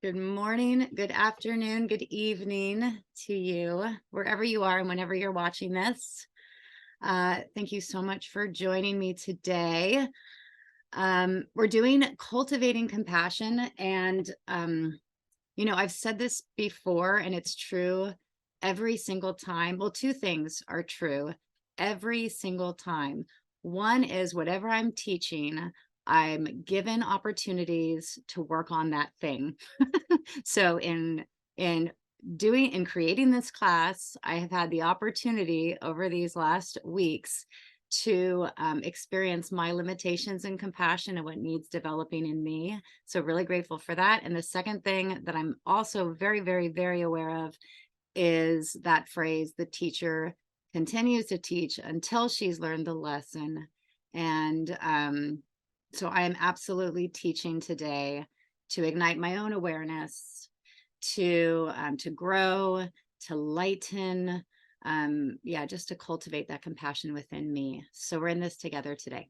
Good morning, good afternoon, good evening to you, wherever you are and whenever you're watching this. Thank you so much for joining me today. We're doing Cultivating Compassion, and I've said this before, and it's true every single time. Well, two things are true every single time. One is whatever I'm teaching, I'm given opportunities to work on that thing. So in creating this class, I have had the opportunity over these last weeks to experience my limitations in compassion and what needs developing in me. So really grateful for that. And the second thing that I'm also very, very, very aware of is that phrase, the teacher continues to teach until she's learned the lesson. And so I am absolutely teaching today to ignite my own awareness, to grow, to lighten, just to cultivate that compassion within me. So we're in this together today.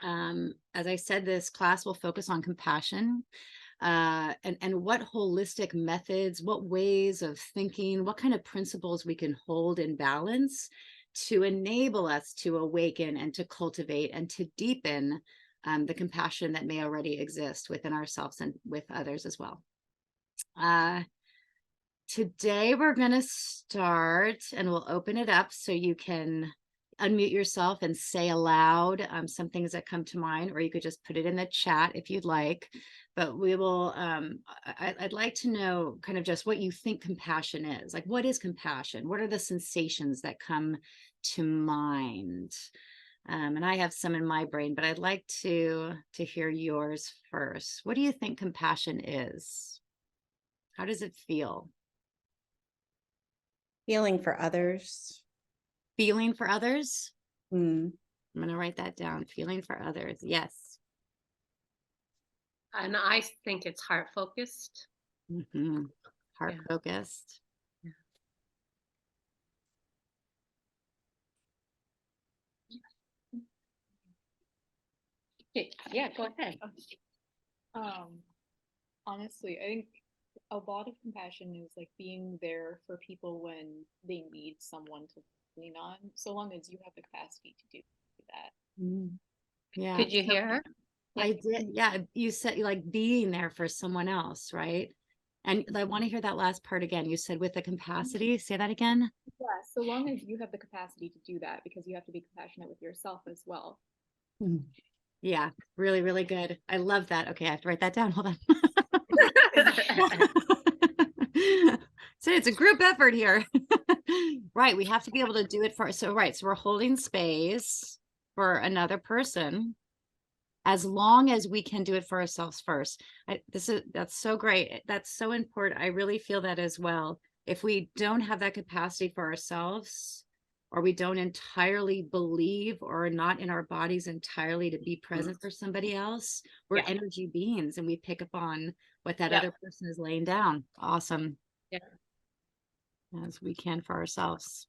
As I said, this class will focus on compassion, and what holistic methods, what ways of thinking, what kind of principles we can hold in balance to enable us to awaken and to cultivate and to deepen the compassion that may already exist within ourselves and with others as well. Today we're going to start, and we'll open it up so you can unmute yourself and say aloud some things that come to mind, or you could just put it in the chat if you'd like. But we will, I'd like to know kind of just what you think compassion is. Like, what is compassion? What are the sensations that come to mind? And I have some in my brain, but I'd like to hear yours first. What do you think compassion is? How does it feel? Feeling for others. Feeling for others? Mm. I'm going to write that down. Feeling for others. Yes. And I think it's heart focused. Mm-hmm. Heart focused. Yeah, go ahead. Honestly, I think a lot of compassion is like being there for people when they need someone to lean on, so long as you have the capacity to do that. Mm. Yeah. Could you hear her? I did. Yeah. You said like being there for someone else, right? And I want to hear that last part again. You said with the capacity. Say that again. Yeah, so long as you have the capacity to do that, because you have to be compassionate with yourself as well. Yeah, really, really good. I love that. Okay, I have to write that down. Hold on. So it's a group effort here. Right, we have to be able to do it for, so we're holding space for another person as long as we can do it for ourselves first. That's so great. That's so important. I really feel that as well. If we don't have that capacity for ourselves, or we don't entirely believe or are not in our bodies entirely to be present for somebody else, we're energy beings and we pick up on what that other person is laying down. Awesome. Yeah. As we can for ourselves.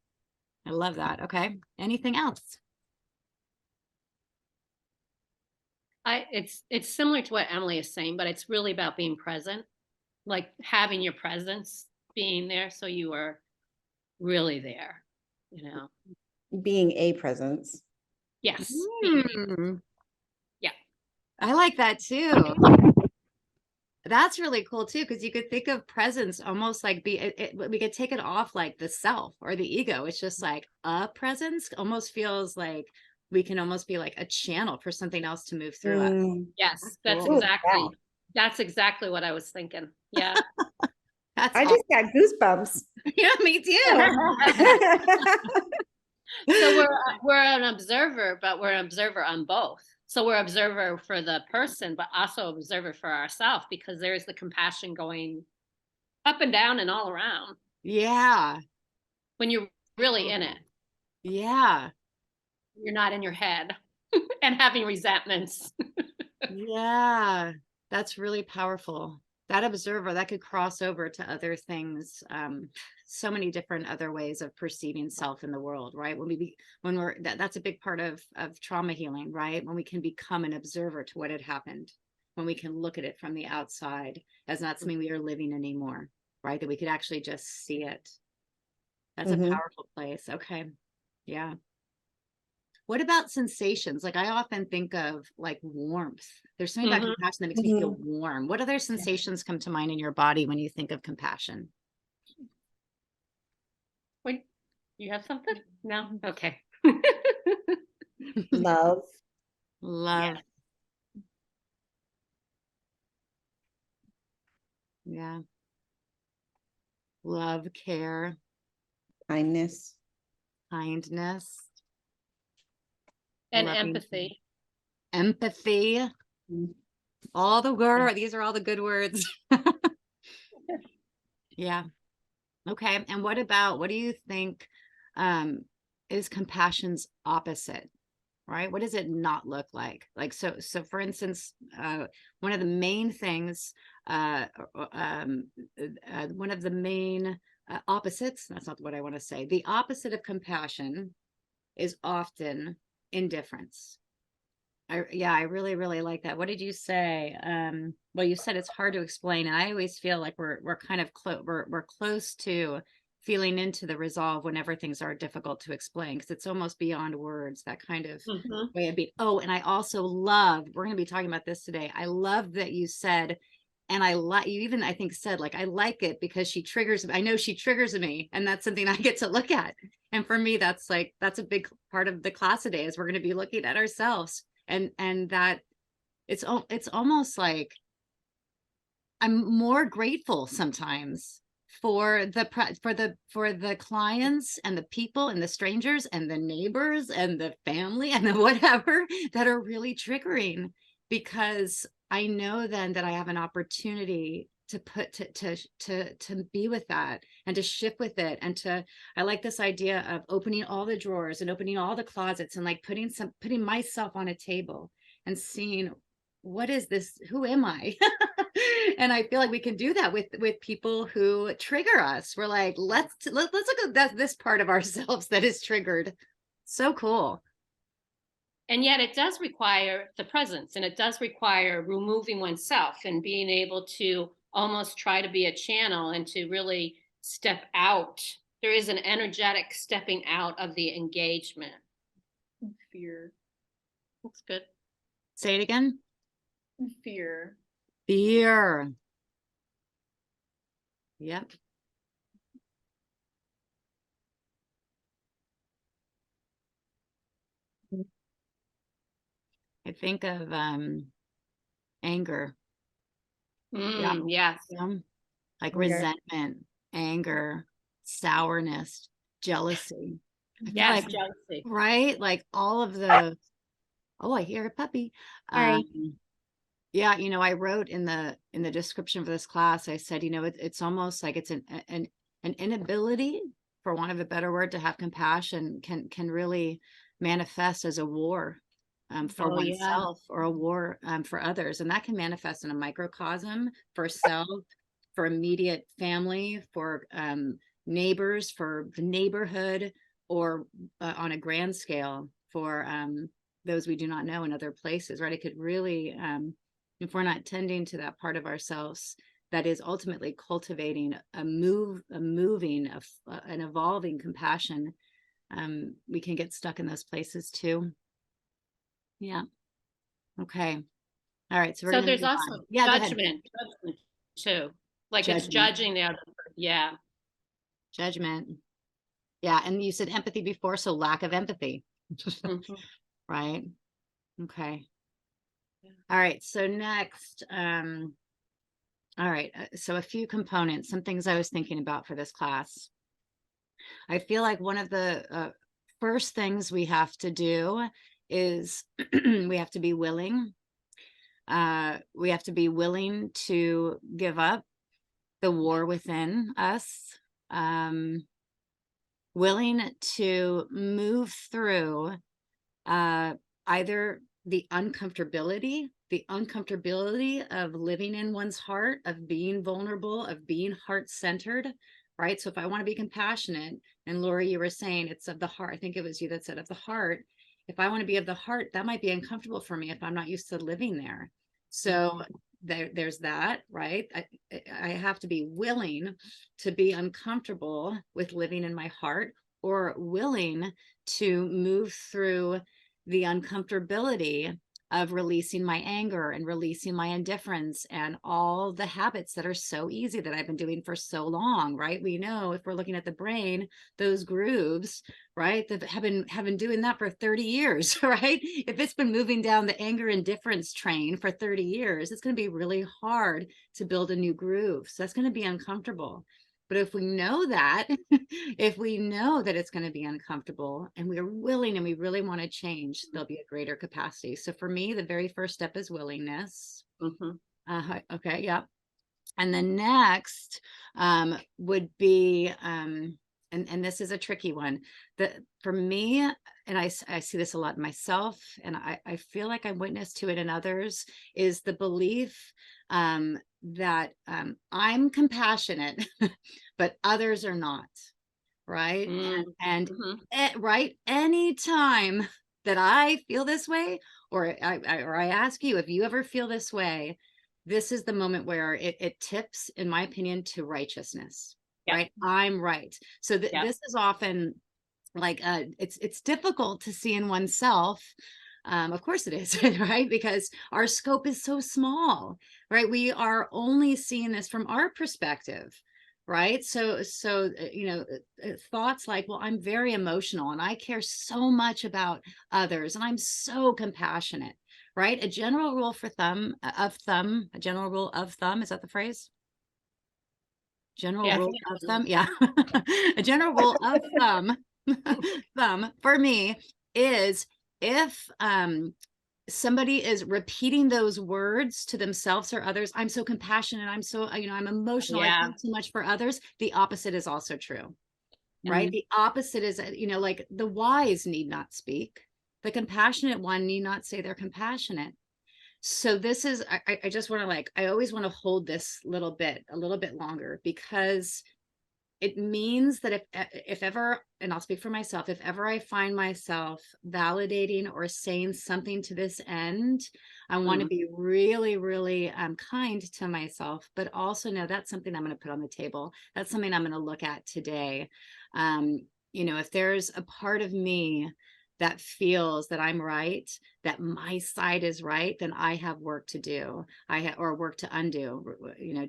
I love that. Okay. Anything else? It's similar to what Emily is saying, but it's really about being present, like having your presence, being there, so you are really there, Being a presence. Yes. Yeah. I like that too. That's really cool too, because you could think of presence almost like we could take it off like the self or the ego. It's just like a presence almost feels like we can almost be like a channel for something else to move through us. Yes, that's cool. exactly what I was thinking. Yeah. I just got goosebumps. Yeah, me too. So we're an observer, but we're an observer on both. So we're observer for the person, but also observer for ourselves, because there's the compassion going up and down and all around. Yeah. When you're really in it. Yeah. You're not in your head and having resentments. Yeah. That's really powerful. That observer, that could cross over to other things. So many different other ways of perceiving self in the world, right? That's a big part of trauma healing, right? When we can become an observer to what had happened. when we can look at it from the outside as not something we are living anymore, right? That we could actually just see it. That's a powerful place. Okay. Yeah. What about sensations? Like I often think of like warmth. There's something about compassion that makes me feel warm. What other sensations come to mind in your body when you think of compassion? Wait, you have something? No? Okay. Love. Love. Yeah. Love, care, Kindness. kindness, And loving, empathy. empathy. All the word. These are all the good words. Yeah. Okay. And what do you think is compassion's opposite? Right? What does it not look like? Like, so for instance, one of the main things, one of the main opposites, that's not what I want to say. The opposite of compassion is often indifference. I really, really like that. What did you say? Well, you said it's hard to explain. And I always feel like we're kind of we're close to feeling into the resolve whenever things are difficult to explain, because it's almost beyond words, that kind of way of being. Oh, and I also love, we're going to be talking about this today. I love that you said, and I like, you even, I think said, like, I like it because she triggers, I know she triggers me, and that's something I get to look at. And for me, that's a big part of the class today, is we're going to be looking at ourselves, and that it's almost like I'm more grateful sometimes for the clients and the people and the strangers and the neighbors and the family and the whatever that are really triggering, because I know then that I have an opportunity to be with that and to shift with it. And I like this idea of opening all the drawers and opening all the closets and like putting myself on a table and seeing, what is this? Who am I? And I feel like we can do that with people who trigger us. We're like, let's look at this part of ourselves that is triggered. So cool. And yet it does require the presence, and it does require removing oneself and being able to almost try to be a channel and to really step out. There is an energetic stepping out of the engagement. Fear. That's good. Say it again. Fear. Fear. Yep. I think of anger. Yes. Yeah. Like resentment, anger, sourness, jealousy. Yes, jealousy. Right? Like all of the, oh, I hear a puppy. Yeah, I wrote in the description of this class, I said, it's almost like it's an inability, for want of a better word, to have compassion can really manifest as a war for oneself, or a war for others. And that can manifest in a microcosm for self, for immediate family, for neighbors, for the neighborhood, or on a grand scale for those we do not know in other places, right? It could really, if we're not tending to that part of ourselves that is ultimately cultivating an evolving compassion, we can get stuck in those places too. Yeah. Okay. All right. So there's also judgment too. Like it's judging the other person. Yeah. Judgment. Yeah. And you said empathy before, so lack of empathy. Right. Okay. All right. So next, all right. So a few components, some things I was thinking about for this class. I feel like one of the first things we have to do is we have to be willing. We have to be willing to give up the war within us, willing to move through either the uncomfortability of living in one's heart, of being vulnerable, of being heart-centered, right? So if I want to be compassionate, and Lori, you were saying it's of the heart. I think it was you that said of the heart. If I want to be of the heart, that might be uncomfortable for me if I'm not used to living there. So there's that, right? I have to be willing to be uncomfortable with living in my heart, or willing to move through the uncomfortability of releasing my anger and releasing my indifference and all the habits that are so easy that I've been doing for so long, right? We know, if we're looking at the brain, those grooves, right, that have been doing that for 30 years, right? If it's been moving down the anger indifference train for 30 years, it's going to be really hard to build a new groove. So that's going to be uncomfortable. But if we know that, if we know that it's going to be uncomfortable and we're willing and we really want to change, there'll be a greater capacity. So for me, the very first step is willingness. Okay, yeah. And the next would be, and this is a tricky one, for me, and I see this a lot in myself, and I feel like I'm witness to it in others, is the belief that I'm compassionate, but others are not, right? And right, anytime that I feel this way, or I ask you if you ever feel this way, this is the moment where it tips, in my opinion, to righteousness. Yep. Right? I'm right. So Yep. this is often like it's difficult to see in oneself. Of course it is, right? Because our scope is so small, right? We are only seeing this from our perspective, right? So thoughts like, well, I'm very emotional and I care so much about others and I'm so compassionate, right? A general rule of thumb, a general rule of thumb, is that the phrase? General rule of thumb, yeah. A general rule of thumb, for me is, if somebody is repeating those words to themselves or others, I'm so compassionate, I'm so, I'm emotional, I feel so much for others, the opposite is also true, right? The opposite is, like the wise need not speak. The compassionate one need not say they're compassionate. So this is, I just want to I always want to hold this a little bit longer, because it means that if ever, and I'll speak for myself, if ever I find myself validating or saying something to this end, I want to be really, really kind to myself, but also know that's something I'm going to put on the table. That's something I'm going to look at today. If there's a part of me that feels that I'm right, that my side is right, then I have work to do. Or work to undo,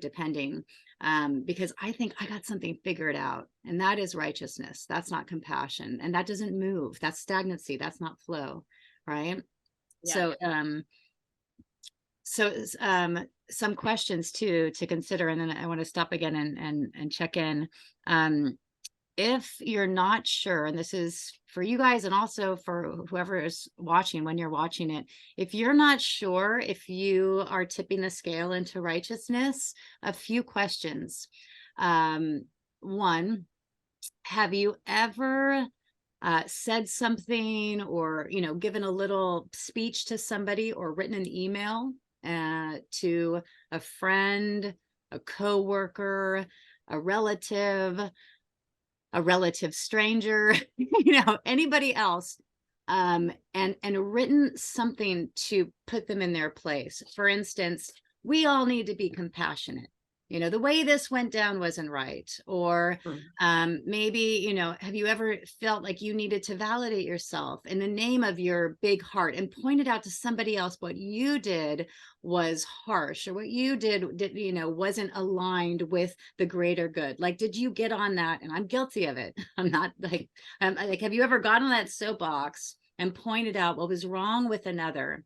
depending. Because I think I got something figured out, and that is righteousness. That's not compassion, and that doesn't move. That's stagnancy. That's not flow, right? Yeah. So some questions too to consider, and then I want to stop again and check in. If you're not sure, and this is for you guys and also for whoever is watching, when you're watching it, if you're not sure if you are tipping the scale into righteousness, a few questions. One, have you ever said something, or given a little speech to somebody, or written an email to a friend, a coworker, a relative stranger, anybody else, and written something to put them in their place? For instance, we all need to be compassionate. The way this went down wasn't right. Or maybe, have you ever felt like you needed to validate yourself in the name of your big heart, and pointed out to somebody else what you did was harsh, or what you did wasn't aligned with the greater good? Like, did you get on that? And I'm guilty of it. I'm not like, have you ever gotten on that soapbox and pointed out what was wrong with another,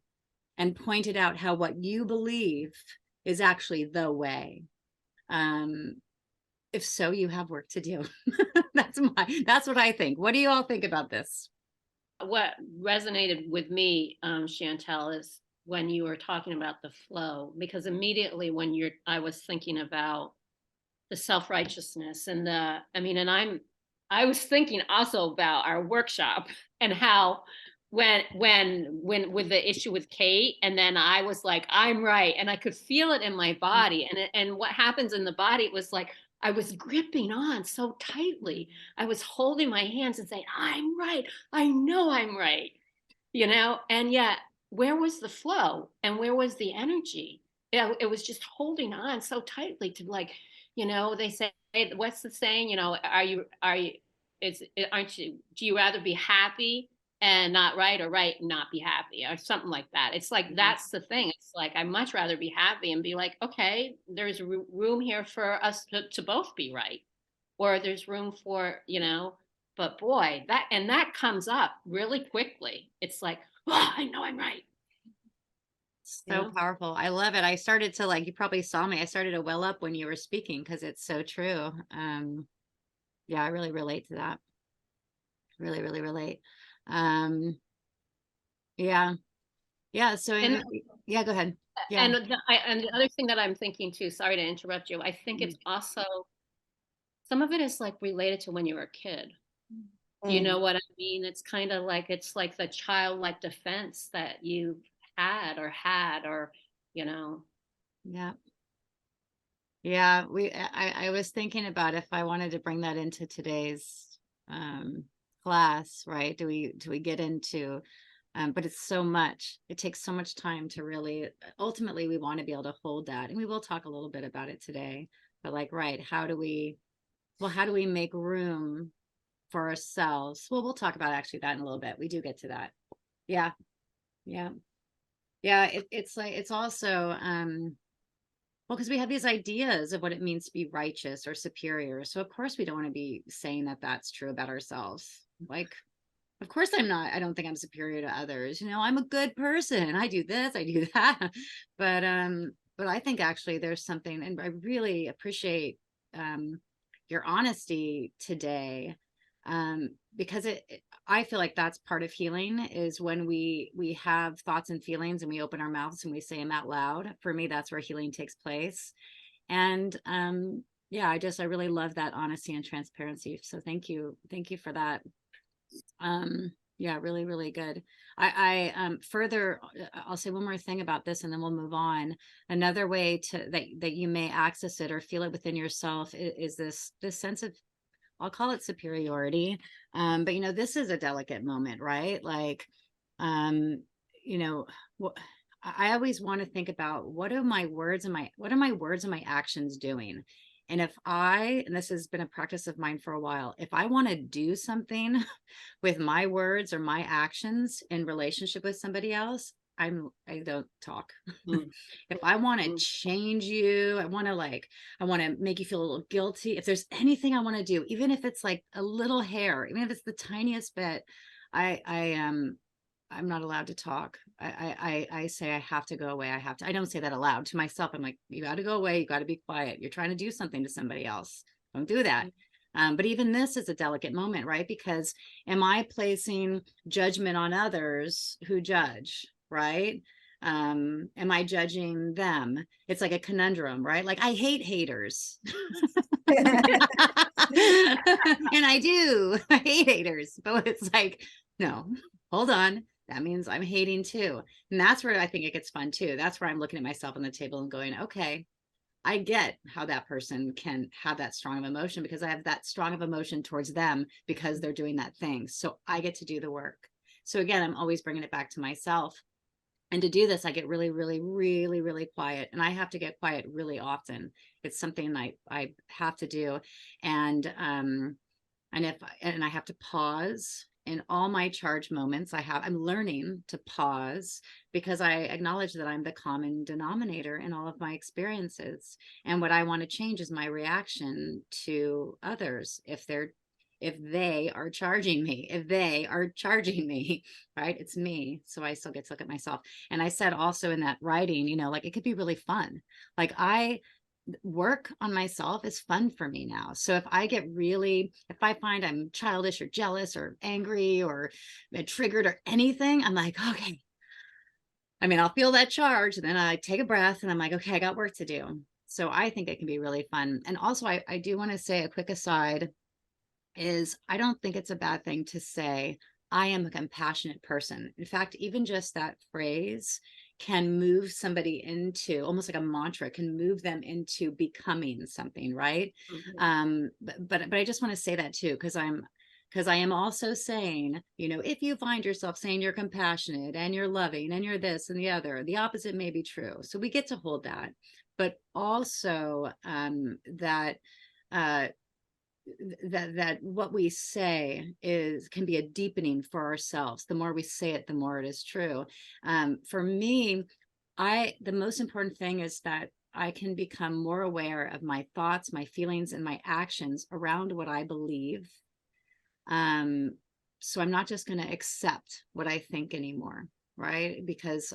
and pointed out how what you believe is actually the way? If so, you have work to do. That's what I think. What do you all think about this? What resonated with me, Chantel, is when you were talking about the flow, because immediately when I was thinking about the self-righteousness and I was thinking also about our workshop, and how when with the issue with Kate, and then I was like, I'm right, and I could feel it in my body, and what happens in the body, it was like I was gripping on so tightly. I was holding my hands and saying, I'm right, I know I'm right, and yet where was the flow and where was the energy? It was just holding on so tightly to, like, they say, what's the saying? Aren't you, do you rather be happy and not right, or right and not be happy, or something like that? It's like, that's the thing. It's like, I'd much rather be happy and be like, okay, there's room here for us to both be right, or there's room for, but boy, that comes up really quickly. It's like, oh, I know I'm right. So powerful. I love it. I started to, like, you probably saw me. I started to well up when you were speaking because it's so true. Yeah, I really relate to that. Really, really relate. Yeah. Yeah. So, And yeah, go ahead. Yeah. and the other thing that I'm thinking too, sorry to interrupt you, I think it's also, some of it is like related to when you were a kid. You know what I mean? It's kind of like, it's like the childlike defense that you had, or Yeah. Yeah. I was thinking about if I wanted to bring that into today's class, right? Do we get into, but it's so much, it takes so much time to really, ultimately, we want to be able to hold that. And we will talk a little bit about it today, but like, right, how do we make room for ourselves? Well, we'll talk about actually that in a little bit. We do get to that. Yeah. Yeah. Yeah. It's like, it's also, well, because we have these ideas of what it means to be righteous or superior. So of course we don't want to be saying that that's true about ourselves. Like, of course I don't think I'm superior to others. I'm a good person. I do this, I do that. But I think actually there's something, and I really appreciate your honesty today. Because I feel like that's part of healing, is when we have thoughts and feelings and we open our mouths and we say them out loud. For me, that's where healing takes place. And yeah, I really love that honesty and transparency. So thank you for that. Yeah, really, really good. I further, I'll say one more thing about this and then we'll move on. Another way that you may access it or feel it within yourself is this sense of, I'll call it superiority. But this is a delicate moment, right? Like, I always want to think about, what are my words and my actions doing? And and this has been a practice of mine for a while, if I want to do something with my words or my actions in relationship with somebody else, I don't talk. If I want to change you, I want to make you feel a little guilty. If there's anything I want to do, even if it's like a little hair, even if it's the tiniest bit, I'm not allowed to talk. I say I have to go away. I don't say that aloud to myself. I'm like, you got to go away. You got to be quiet. You're trying to do something to somebody else. Don't do that. But even this is a delicate moment, right? Because am I placing judgment on others who judge, right? Am I judging them? It's like a conundrum, right? Like, I hate haters. And I do. I hate haters, but it's like, no, hold on. That means I'm hating too. And that's where I think it gets fun too. That's where I'm looking at myself on the table and going, okay, I get how that person can have that strong of emotion, because I have that strong of emotion towards them because they're doing that thing. So I get to do the work. So again, I'm always bringing it back to myself. And to do this, I get really, really, really, really quiet. And I have to get quiet really often. It's something I have to do. And I have to pause in all my charge moments. I'm learning to pause, because I acknowledge that I'm the common denominator in all of my experiences. And what I want to change is my reaction to others. If they are charging me, right? It's me. So I still get to look at myself. And I said also in that writing, like, it could be really fun. Like, work on myself is fun for me now. So if I find I'm childish or jealous or angry or triggered or anything, I'm like, okay. I mean, I'll feel that charge, and then I take a breath and I'm like, okay, I got work to do. So I think it can be really fun. And also I do want to say a quick aside is, I don't think it's a bad thing to say, I am a compassionate person. In fact, even just that phrase can move somebody into, almost like a mantra, can move them into becoming something, right? But I just want to say that too, because Because I am also saying, if you find yourself saying you're compassionate and you're loving and you're this and the other, the opposite may be true. So we get to hold that, but also that what we say can be a deepening for ourselves. The more we say it, the more it is true. For me, the most important thing is that I can become more aware of my thoughts, my feelings, and my actions around what I believe. So I'm not just going to accept what I think anymore, right? Because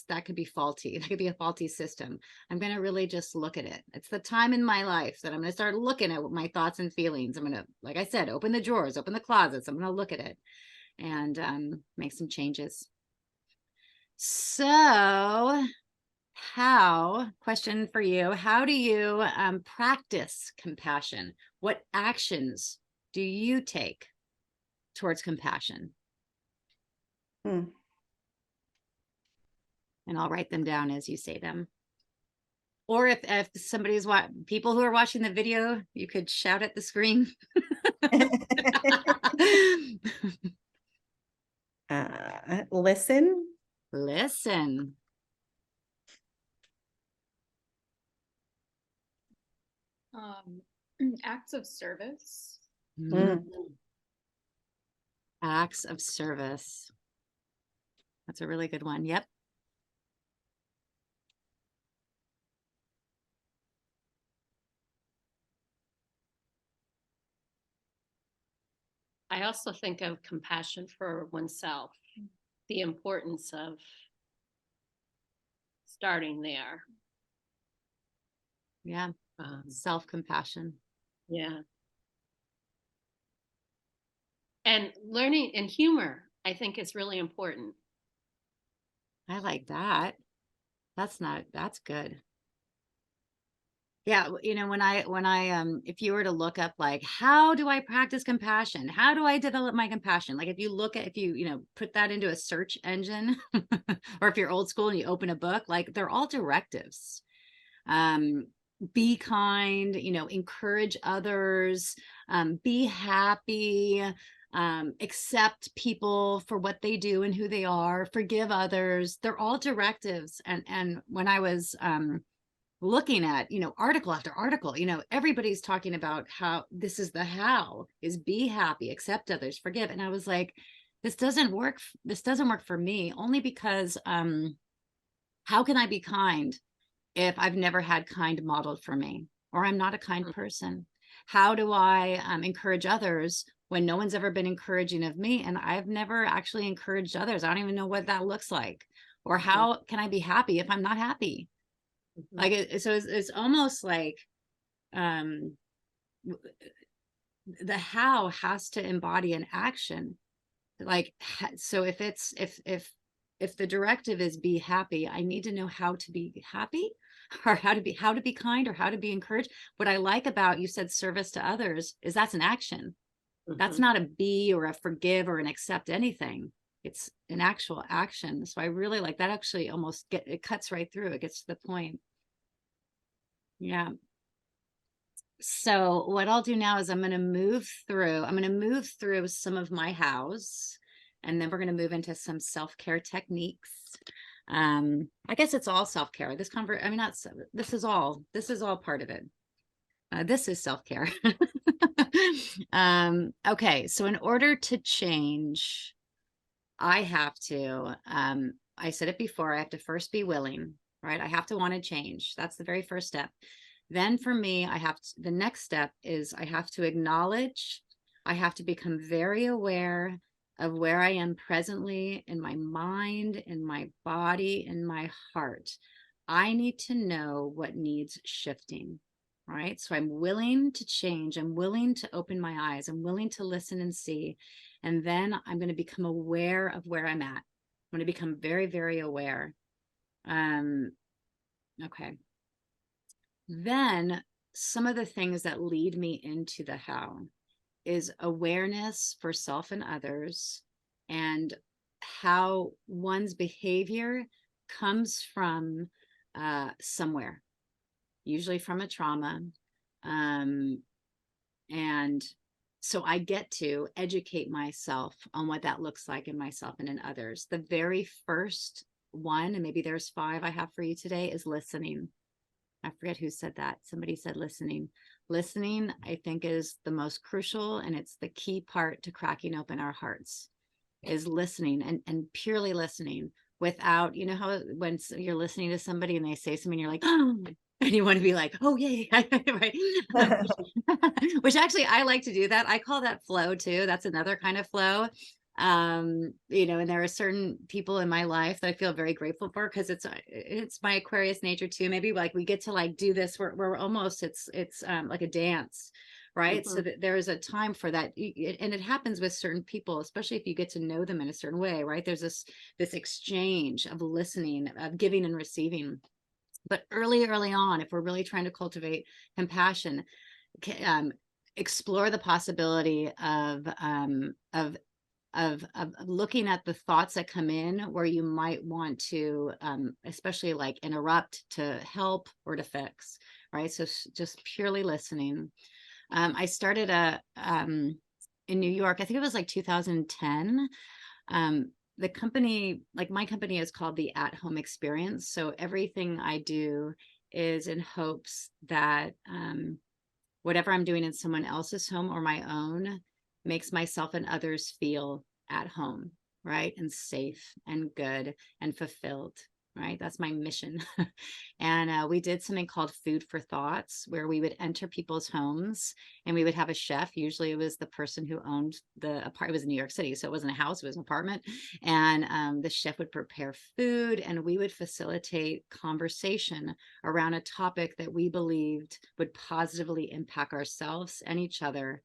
that could be faulty. That could be a faulty system. I'm going to really just look at it. It's the time in my life that I'm going to start looking at my thoughts and feelings. I'm going to, like I said, open the drawers, open the closets. I'm going to look at it and make some changes. So question for you, how do you practice compassion? What actions do you take towards compassion? Hmm. And I'll write them down as you say them. Or if people who are watching the video, you could shout at the screen. Listen. Listen. Acts of service. Mm. Acts of service. That's a really good one. Yep. I also think of compassion for oneself, the importance of starting there. Yeah. Self-compassion. Yeah. And learning and humor, I think, is really important. I like that. That's good. Yeah, when I if you were to look up like, how do I practice compassion? How do I develop my compassion? Like if you put that into a search engine or if you're old school and you open a book, like they're all directives. Be kind, encourage others, be happy, accept people for what they do and who they are, forgive others. They're all directives. And when I was looking at, article after article, everybody's talking about how this is how is be happy, accept others, forgive. And I was like, this doesn't work for me, only because how can I be kind if I've never had kind modeled for me, or I'm not a kind person? How do I encourage others when no one's ever been encouraging of me and I've never actually encouraged others? I don't even know what that looks like. Or how can I be happy if I'm not happy? Like it's almost like the how has to embody an action. Like, so if the directive is be happy, I need to know how to be happy, or how to be kind, or how to be encouraged. What I like about, you said service to others, is that's an action. That's not a be or a forgive or an accept anything. It's an actual action. So I really like that. Actually almost it cuts right through. It gets to the point. Yeah. So what I'll do now is I'm going to move through some of my house, and then we're going to move into some self-care techniques. I guess it's all self-care. This is all part of it. This is self-care. Okay. So in order to change, I have to, I said it before, I have to first be willing, right? I have to want to change. That's the very first step. Then for me, the next step is I have to acknowledge, I have to become very aware of where I am presently in my mind, in my body, in my heart. I need to know what needs shifting, right? So I'm willing to change. I'm willing to open my eyes. I'm willing to listen and see. And then I'm going to become aware of where I'm at. I'm going to become very, very aware. Okay. Then some of the things that lead me into the how is awareness for self and others, and how one's behavior comes from somewhere, usually from a trauma. And So I get to educate myself on what that looks like in myself and in others. The very first one, and maybe there's 5 I have for you today, is listening. I forget who said that. Somebody said listening. Listening, I think, is the most crucial, and it's the key part to cracking open our hearts, is listening, and purely listening without, you know how when you're listening to somebody and they say something, you're like, oh, and you want to be like, oh, yay, right? Which actually, I like to do that. I call that flow too. That's another kind of flow. You know, and there are certain people in my life that I feel very grateful for, because it's my Aquarius nature too. Maybe like we get to like do this, we're almost, it's like a dance, right? So that there is a time for that, and it happens with certain people, especially if you get to know them in a certain way, right? There's this exchange of listening, of giving and receiving. But early on, if we're really trying to cultivate compassion, explore the possibility of looking at the thoughts that come in where you might want to, especially like interrupt, to help or to fix, right? So just purely listening. I started in New York, I think it was like 2010. The company, like my company, is called the At Home Experience. So everything I do is in hopes that whatever I'm doing in someone else's home or my own makes myself and others feel at home, right? And safe and good and fulfilled, right? That's my mission. And we did something called Food for Thoughts, where we would enter people's homes and we would have a chef. Usually it was the person who owned the apartment. It was in New York City, so it wasn't a house, it was an apartment. And the chef would prepare food, and we would facilitate conversation around a topic that we believed would positively impact ourselves and each other,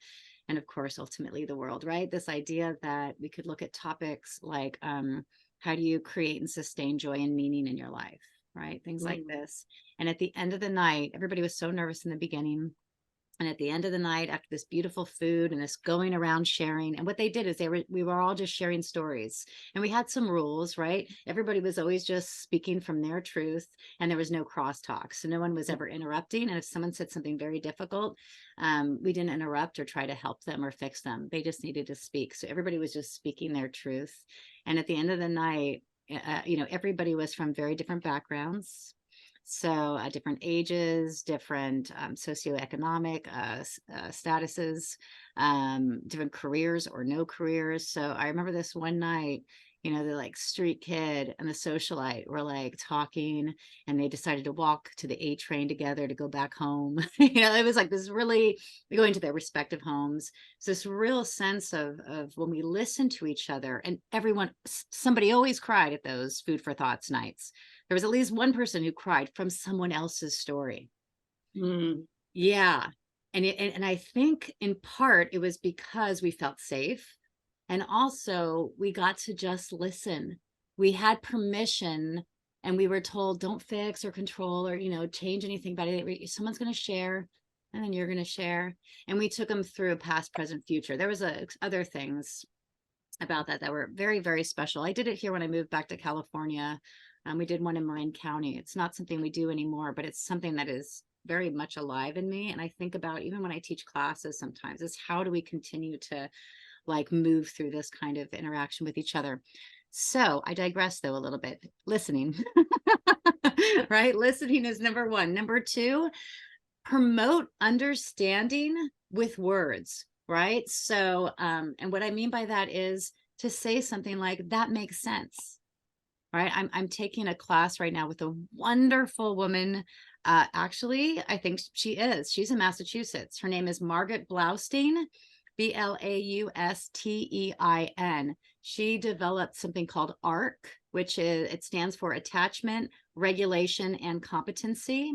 and of course, ultimately the world, right? This idea that we could look at topics like, how do you create and sustain joy and meaning in your life, right? Things like this. And at the end of the night, everybody was so nervous in the beginning. And at the end of the night, after this beautiful food and this going around sharing, and what they did is we were all just sharing stories, and we had some rules, right? Everybody was always just speaking from their truth, and there was no crosstalk. So no one was ever interrupting. And if someone said something very difficult, we didn't interrupt or try to help them or fix them. They just needed to speak. So everybody was just speaking their truth. And at the end of the night, you know, everybody was from very different backgrounds. So different ages, different socioeconomic statuses, different careers or no careers. So I remember this one night, you know, the like street kid and the socialite were like talking, and they decided to walk to the A train together to go back home. You know, it was like this really going to their respective homes. So this real sense of when we listen to each other, and everyone, somebody always cried at those Food for Thoughts nights. There was at least one person who cried from someone else's story. Yeah. And I think in part it was because we felt safe. And also we got to just listen. We had permission, and we were told, don't fix or control or, you know, change anything about it. Someone's going to share, and then you're going to share. And we took them through past, present, future. There was other things about that were very, very special. I did it here when I moved back to California. We did one in Marin County. It's not something we do anymore, but it's something that is very much alive in me. And I think about, even when I teach classes sometimes, is how do we continue to like move through this kind of interaction with each other? So I digress though a little bit. Listening, right? Listening is number one. Number two, promote understanding with words, right? So, and what I mean by that is to say something like, that makes sense. Right. I'm taking a class right now with a wonderful woman. Actually, I think she's in Massachusetts. Her name is Margaret Blaustein, Blaustein. She developed something called ARC, which it stands for Attachment, Regulation, and Competency.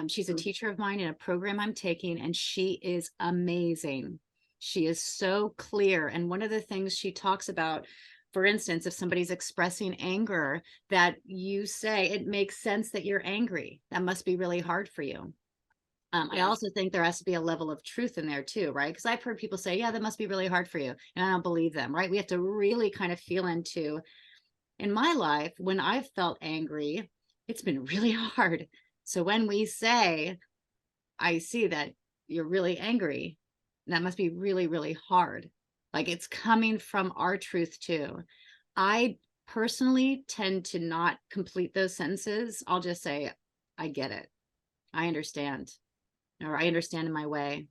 She's a teacher of mine in a program I'm taking, and she is amazing. She is so clear. And one of the things she talks about, for instance, if somebody's expressing anger, that you say, it makes sense that you're angry. That must be really hard for you. I also think there has to be a level of truth in there too, right? Because I've heard people say, yeah, that must be really hard for you. And I don't believe them, right? We have to really kind of feel into, in my life, when I've felt angry, it's been really hard. So when we say, I see that you're really angry, That must be really, really hard. Like it's coming from our truth too. I personally tend to not complete those sentences. I'll just say, I get it. I understand, or I understand in my way,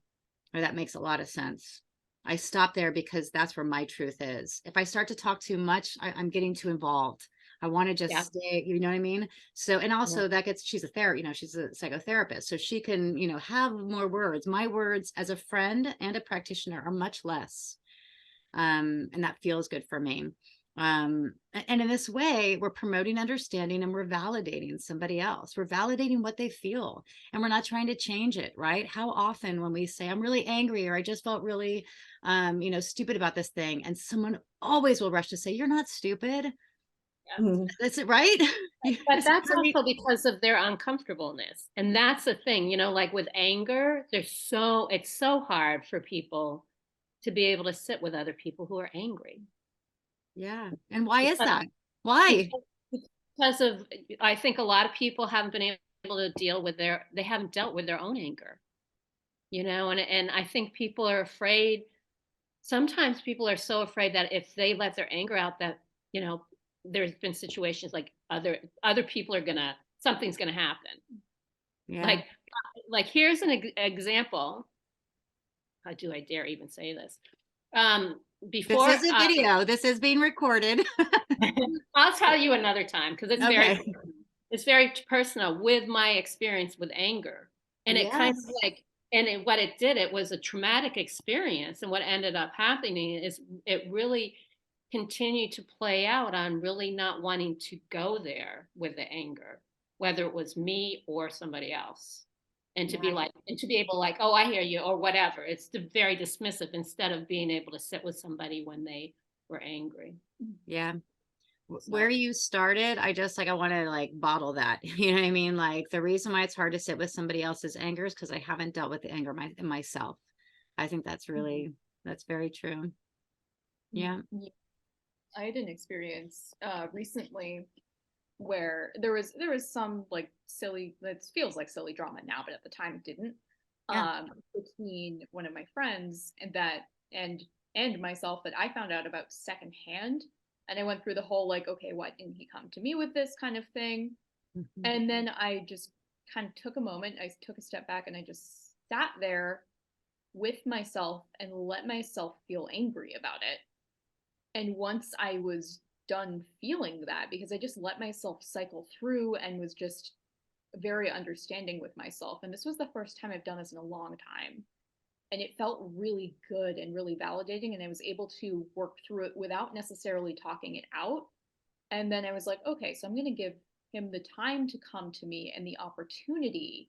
or that makes a lot of sense. I stop there because that's where my truth is. If I start to talk too much, I'm getting too involved. I want to just Yeah. stay, you know what I mean? So, and also Yeah. that gets, she's a therapist, she's a psychotherapist. So she can, have more words. My words as a friend and a practitioner are much less. And that feels good for me. And in this way, we're promoting understanding and we're validating somebody else. We're validating what they feel and we're not trying to change it, right? How often when we say, I'm really angry, or I just felt really, stupid about this thing. And someone always will rush to say, you're not stupid. Mm. That's it, right? But that's also because of their uncomfortableness. And that's the thing, like with anger, it's so hard for people to be able to sit with other people who are angry. Yeah. And why is Because- that? Why? Because of, I think a lot of people haven't been able to they haven't dealt with their own anger, and I think people are afraid. Sometimes people are so afraid that if they let their anger out, that, there's been situations like other people something's gonna happen. Yeah. Like here's an example. How do I dare even say this? Before This is a video. This is being recorded. I'll tell you another time because Okay. it's very personal with my experience with anger, and it kind of Yes. what it did, it was a traumatic experience, and what ended up happening is it really continued to play out on really not wanting to go there with the anger, whether it was me or somebody else. And to be Yeah. like, and to be able like, oh, I hear you, or whatever. It's very dismissive instead of being able to sit with somebody when they were angry. Yeah. So- Where you started, I want to bottle that. You know what I mean? Like the reason why it's hard to sit with somebody else's anger is because I haven't dealt with the anger in myself. I think that's that's very true. Yeah. I had an experience recently where there was some like silly, that feels like silly drama now, but at the time it didn't. Yeah. Between one of my friends and myself, that I found out about secondhand. And I went through the whole like, okay, why didn't he come to me with this kind of thing? Mhm. And then I just kind of took a moment, I took a step back and I just sat there with myself and let myself feel angry about it. And once I was done feeling that, because I just let myself cycle through and was just very understanding with myself. And this was the first time I've done this in a long time. And it felt really good and really validating. And I was able to work through it without necessarily talking it out. And then I was like, okay, so I'm going to give him the time to come to me and the opportunity.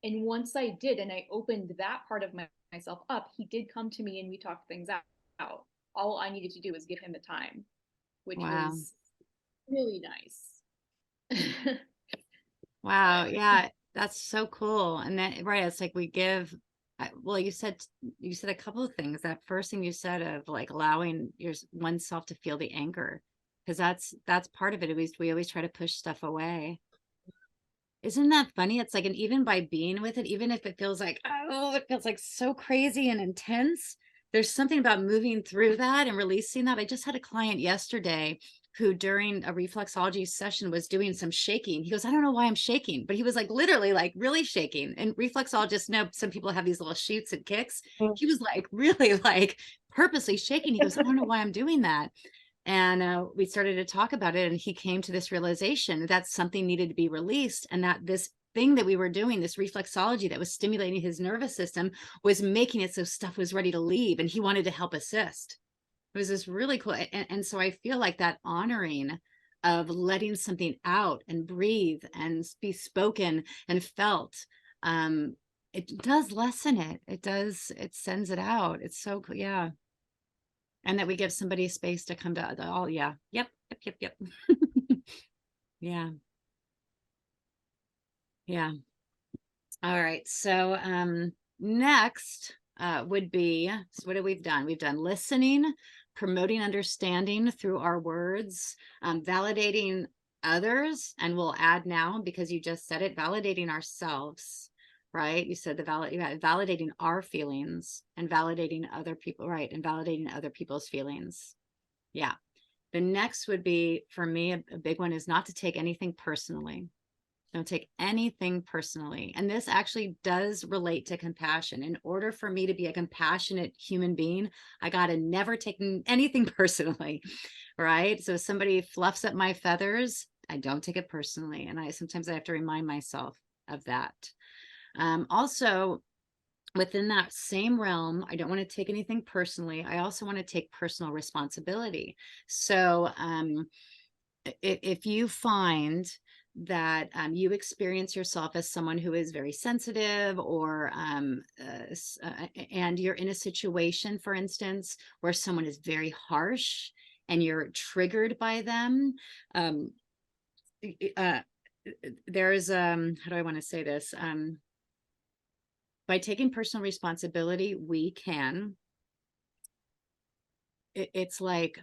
And once I did, and I opened that part of myself up, he did come to me and we talked things out. All I needed to do was give him the time, which Wow. was really nice. Wow. Yeah. That's so cool. And then, right. It's like we give, well, you said a couple of things. That first thing you said of like allowing oneself to feel the anger, because that's part of it. At least we always try to push stuff away. Isn't that funny? It's like, and even by being with it, even if it feels like, oh, it feels like so crazy and intense, there's something about moving through that and releasing that. I just had a client yesterday who during a reflexology session was doing some shaking. He goes, I don't know why I'm shaking, but he was like literally like really shaking. And reflexologists know some people have these little shoots and kicks. He was like really like purposely shaking. He goes, I don't know why I'm doing that. And we started to talk about it, and he came to this realization that something needed to be released, and that this thing that we were doing, this reflexology that was stimulating his nervous system, was making it so stuff was ready to leave, and he wanted to help assist. It was this really cool. And so I feel like that honoring of letting something out and breathe and be spoken and felt, it does lessen it. It sends it out. It's so cool. Yeah. And that we give somebody space to come to all. Yeah. Yep. Yeah. Yeah. All right. So next would be, so what have we done? We've done listening, promoting understanding through our words, validating others, and we'll add now, because you just said it, validating ourselves. right? You said validating our feelings and validating other people, right? And validating other people's feelings. Yeah. The next would be, for me, a big one is not to take anything personally. Don't take anything personally. And this actually does relate to compassion. In order for me to be a compassionate human being, I got to never take anything personally, right? So if somebody fluffs up my feathers, I don't take it personally. And sometimes I have to remind myself of that. Also, within that same realm, I don't want to take anything personally. I also want to take personal responsibility. So if you find that you experience yourself as someone who is very sensitive, or and you're in a situation, for instance, where someone is very harsh and you're triggered by them, there's how do I want to say this? By taking personal responsibility, we can, it's like,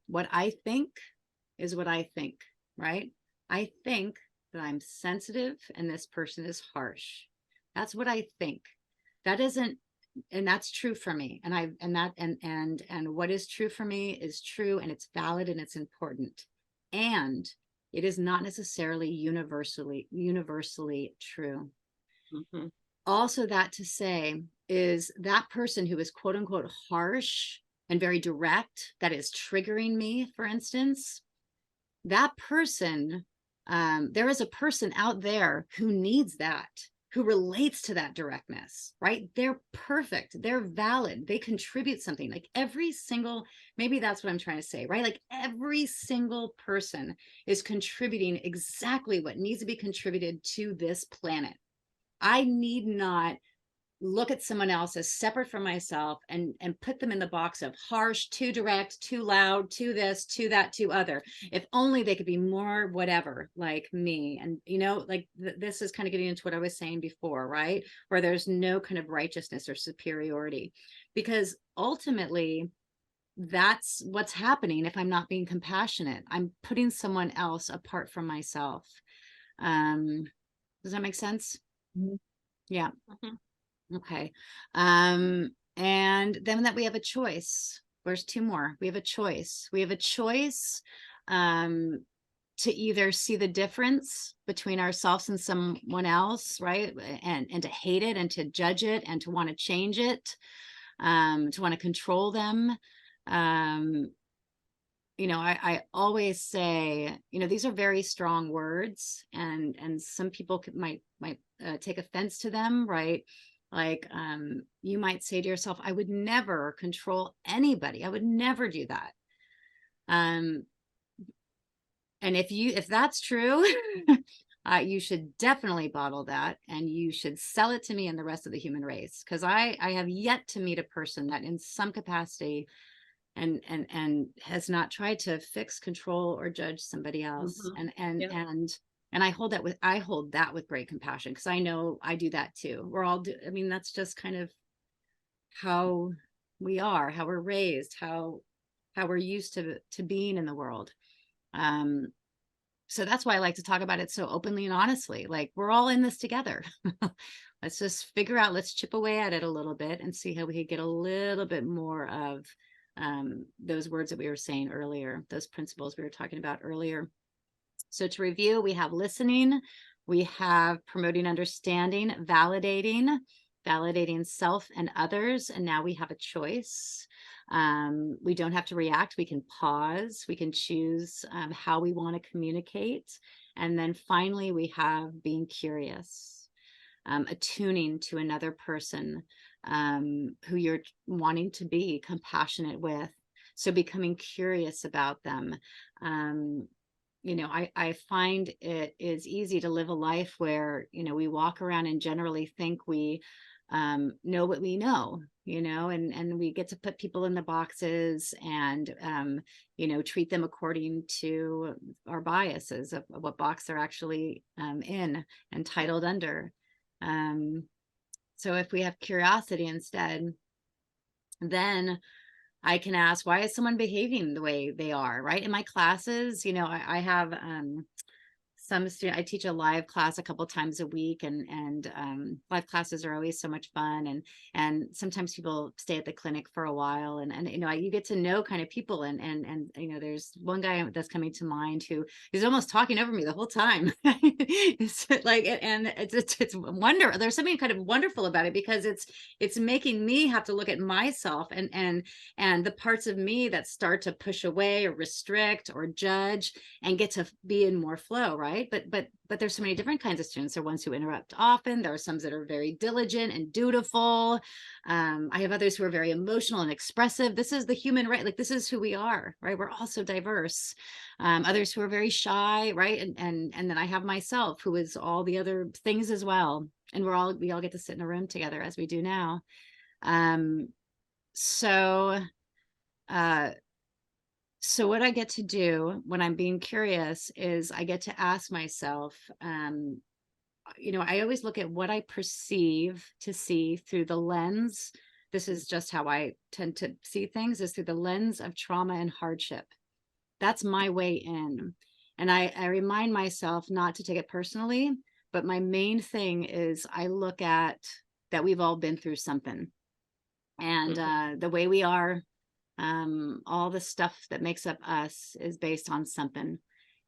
what I think is what I think, right? I think that I'm sensitive and this person is harsh. That's what I think. That isn't, and that's true for me. And what is true for me is true, and it's valid, and it's important. And it is not necessarily universally true. Mm-hmm. Also, that to say is that person who is quote unquote harsh and very direct, that is triggering me, for instance, that person, there is a person out there who needs that, who relates to that directness, right? They're perfect. They're valid. They contribute something. Like every single, maybe that's what I'm trying to say, right? Like every single person is contributing exactly what needs to be contributed to this planet. I need not look at someone else as separate from myself and put them in the box of harsh, too direct, too loud, too this, too that, too other. If only they could be more whatever like me. And, you know, like this is kind of getting into what I was saying before, right? Where there's no kind of righteousness or superiority, because ultimately that's what's happening. If I'm not being compassionate, I'm putting someone else apart from myself. Does that make sense? Mhm. Yeah. Mm-hmm. Okay. And then that we have a choice. There's two more. We have a choice. We have a choice to either see the difference between ourselves and someone else, right? And to hate it and to judge it and to want to change it, to want to control them. You know, I always say, you know, these are very strong words, and some people might take offense to them, right? Like, you might say to yourself, I would never control anybody. I would never do that. And if that's true, you should definitely bottle that, and you should sell it to me and the rest of the human race, because I have yet to meet a person that in some capacity and has not tried to fix, control, or judge somebody else. Mm-hmm. And I hold that with great compassion, because I know I do that too. I mean, that's just kind of how we are, how we're raised, how we're used to being in the world. So that's why I like to talk about it so openly and honestly. Like, we're all in this together. Let's just figure out, let's chip away at it a little bit and see how we could get a little bit more of those words that we were saying earlier, those principles we were talking about earlier. So to review, we have listening, we have promoting understanding, validating self and others, and now we have a choice. We don't have to react. We can pause. We can choose how we want to communicate. And then finally, we have being curious, attuning to another person who you're wanting to be compassionate with. So becoming curious about them. You know, I find it is easy to live a life where, you know, we walk around and generally think we know what we know, you know, and we get to put people in the boxes and, you know, treat them according to our biases of what box they're actually in and titled under. So if we have curiosity instead, then I can ask, why is someone behaving the way they are, right? In my classes, you know, I have some student, I teach a live class a couple times a week, and live classes are always so much fun. And sometimes people stay at the clinic for a while, and you know, you get to know kind of people, and you know, there's one guy that's coming to mind who is almost talking over me the whole time. It's like, and it's wonder. There's something kind of wonderful about it, because it's making me have to look at myself and the parts of me that start to push away or restrict or judge, and get to be in more flow, right? But there's so many different kinds of students. There are ones who interrupt often. There are some that are very diligent and dutiful. I have others who are very emotional and expressive. This is the human, right? Like, this is who we are, right? We're all so diverse. Others who are very shy, right? And then I have myself, who is all the other things as well. And we all get to sit in a room together, as we do now. So what I get to do when I'm being curious is I get to ask myself, you know, I always look at what I perceive to see through the lens. This is just how I tend to see things, is through the lens of trauma and hardship. That's my way in. And I remind myself not to take it personally, but my main thing is I look at that we've all been through something. And the way we are, all the stuff that makes up us is based on something.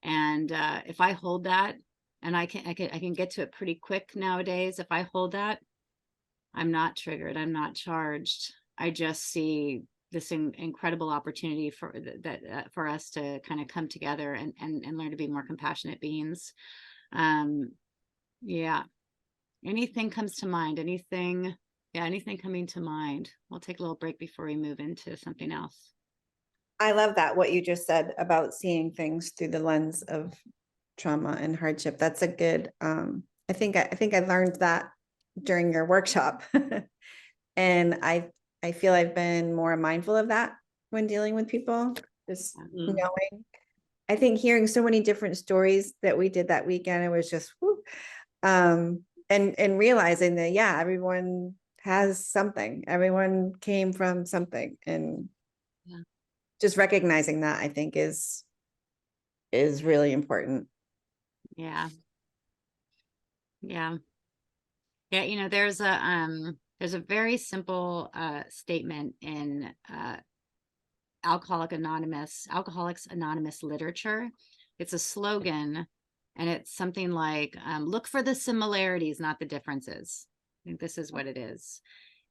And if I hold that, and I can get to it pretty quick nowadays. If I hold that, I'm not triggered. I'm not charged. I just see this incredible opportunity for us to kind of come together and learn to be more compassionate beings. Yeah. Anything comes to mind? Anything coming to mind? We'll take a little break before we move into something else. I love that, what you just said about seeing things through the lens of trauma and hardship. That's a good, I think I learned that during your workshop. And I feel I've been more mindful of that when dealing with people, just knowing. I think hearing so many different stories that we did that weekend, it was just, whew, and realizing that, yeah, everyone has something, everyone came from something, and just recognizing that, I think is really important. Yeah. You know, there's a very simple statement in Alcoholics Anonymous literature. It's a slogan, and it's something like, look for the similarities, not the differences. I think this is what it is.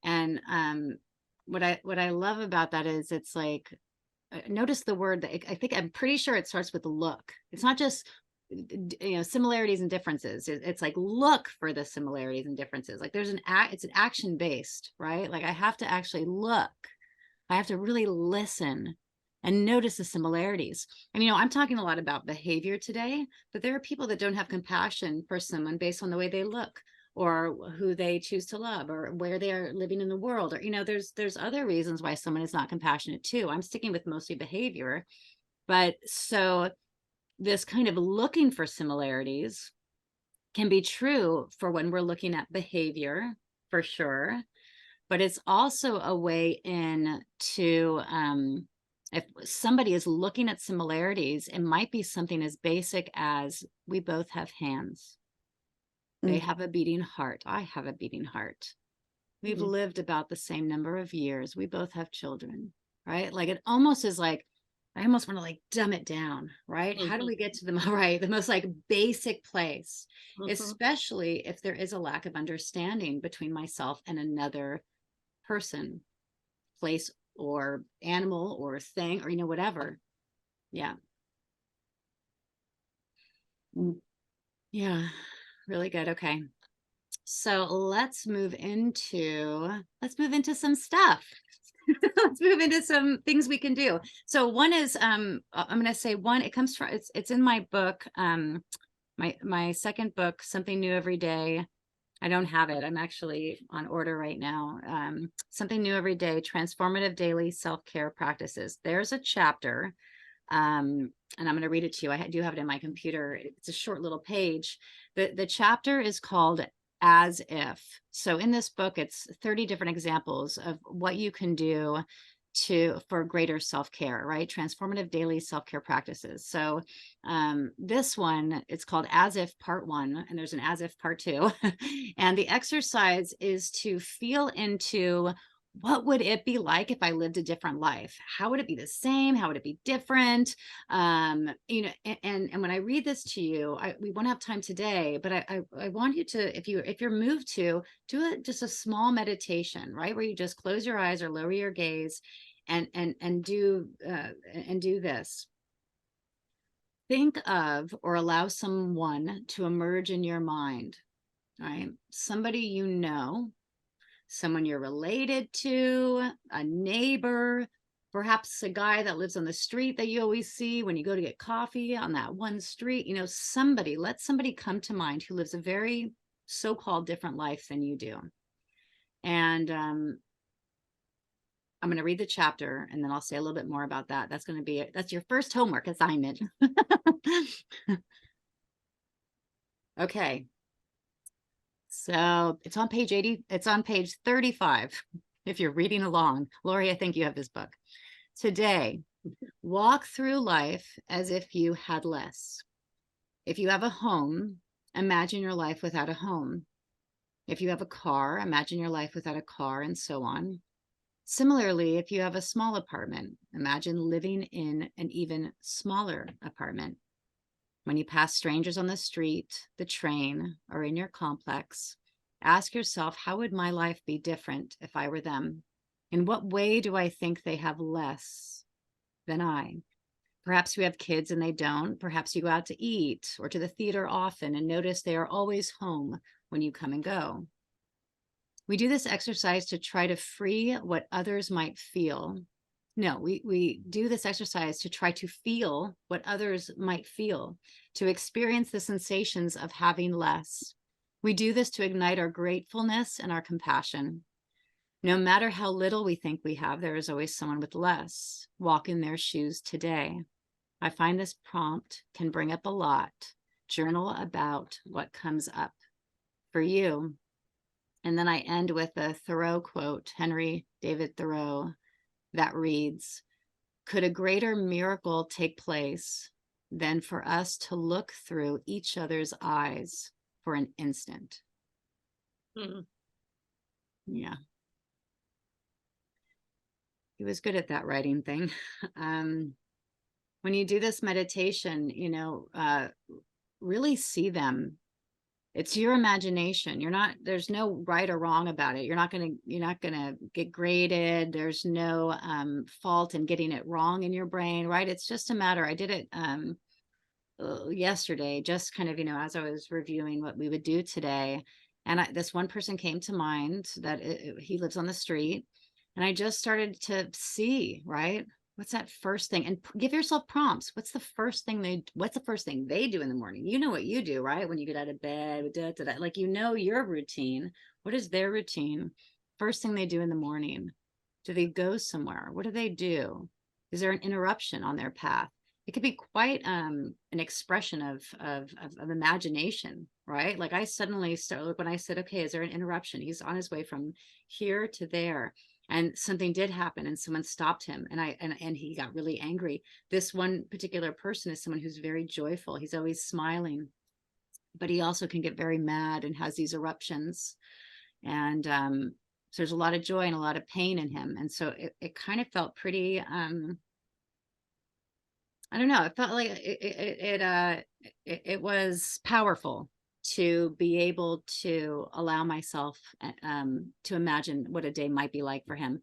And what I love about that is, it's like, notice the word that I'm pretty sure it starts with look. It's not just, you know, similarities and differences. It's like, look for the similarities and differences. Like, it's an action based, right? Like, I have to actually look. I have to really listen and notice the similarities. And, you know, I'm talking a lot about behavior today, but there are people that don't have compassion for someone based on the way they look, or who they choose to love, or where they are living in the world, or, you know, there's other reasons why someone is not compassionate too. I'm sticking with mostly behavior. But so this kind of looking for similarities can be true for when we're looking at behavior, for sure. But it's also a way in to, if somebody is looking at similarities, it might be something as basic as, we both have hands. They have a beating heart. I have a beating heart. We've lived about the same number of years. We both have children, right? Like, it almost is like, I almost want to like dumb it down, right? How do we get to the most like basic place, especially if there is a lack of understanding between myself and another person, place, or animal, or thing, or, you know, whatever. Yeah. Yeah. Really good. Okay. So let's move into some stuff. Let's move into some things we can do. So one is, I'm going to say one, it comes from, it's in my book, my second book, Something New Every Day. I don't have it. I'm actually on order right now. Something New Every Day, Transformative Daily Self-Care Practices. There's a chapter, and I'm going to read it to you. I do have it in my computer. It's a short little page. The chapter is called As If. So in this book, it's 30 different examples of what you can do for greater self-care, right? Transformative Daily Self-Care Practices. So this one, it's called As If Part 1, and there's an As If Part 2. And the exercise is to feel into, what would it be like if I lived a different life? How would it be the same? How would it be different? You know, and when I read this to you, we won't have time today, but I want you to, if you're moved to, do just a small meditation, right? Where you just close your eyes or lower your gaze and do this. Think of or allow someone to emerge in your mind, right? Somebody you know, someone you're related to, a neighbor, perhaps a guy that lives on the street that you always see when you go to get coffee on that one street. You know, somebody, let somebody come to mind who lives a very so-called different life than you do. And I'm going to read the chapter and then I'll say a little bit more about that. That's going to be, that's your first homework assignment. Okay. So it's on page 80. It's on page 35. If you're reading along, Lori, I think you have this book. Today, walk through life as if you had less. If you have a home, imagine your life without a home. If you have a car, imagine your life without a car, and so on. Similarly, if you have a small apartment, imagine living in an even smaller apartment. When you pass strangers on the street, the train, or in your complex, ask yourself, how would my life be different if I were them? In what way do I think they have less than I? Perhaps you have kids and they don't. Perhaps you go out to eat or to the theater often and notice they are always home when you come and go. We do this exercise to try to free what others might feel. No, we do this exercise to try to feel what others might feel, to experience the sensations of having less. We do this to ignite our gratefulness and our compassion. No matter how little we think we have, there is always someone with less. Walk in their shoes today. I find this prompt can bring up a lot. Journal about what comes up for you. And then I end with a Thoreau quote, Henry David Thoreau, that reads, could a greater miracle take place than for us to look through each other's eyes for an instant? Mm-hmm. Yeah. He was good at that writing thing. When you do this meditation, you know, really see them. It's your imagination. There's no right or wrong about it. You're not gonna get graded. There's no fault in getting it wrong in your brain, right? It's just a matter. I did it yesterday, just kind of, you know, as I was reviewing what we would do today. And this one person came to mind that he lives on the street. And I just started to see, right? What's that first thing? And give yourself prompts. What's the first thing they do in the morning? You know what you do, right? When you get out of bed, like, you know, your routine. What is their routine? First thing they do in the morning. Do they go somewhere? What do they do? Is there an interruption on their path? It could be quite an expression of imagination, right? Like, I suddenly started, when I said, okay, is there an interruption? He's on his way from here to there. And something did happen and someone stopped him and he got really angry. This one particular person is someone who's very joyful. He's always smiling, but he also can get very mad and has these eruptions. And so there's a lot of joy and a lot of pain in him. And so it kind of felt pretty, I don't know, it felt like it was powerful to be able to allow myself to imagine what a day might be like for him.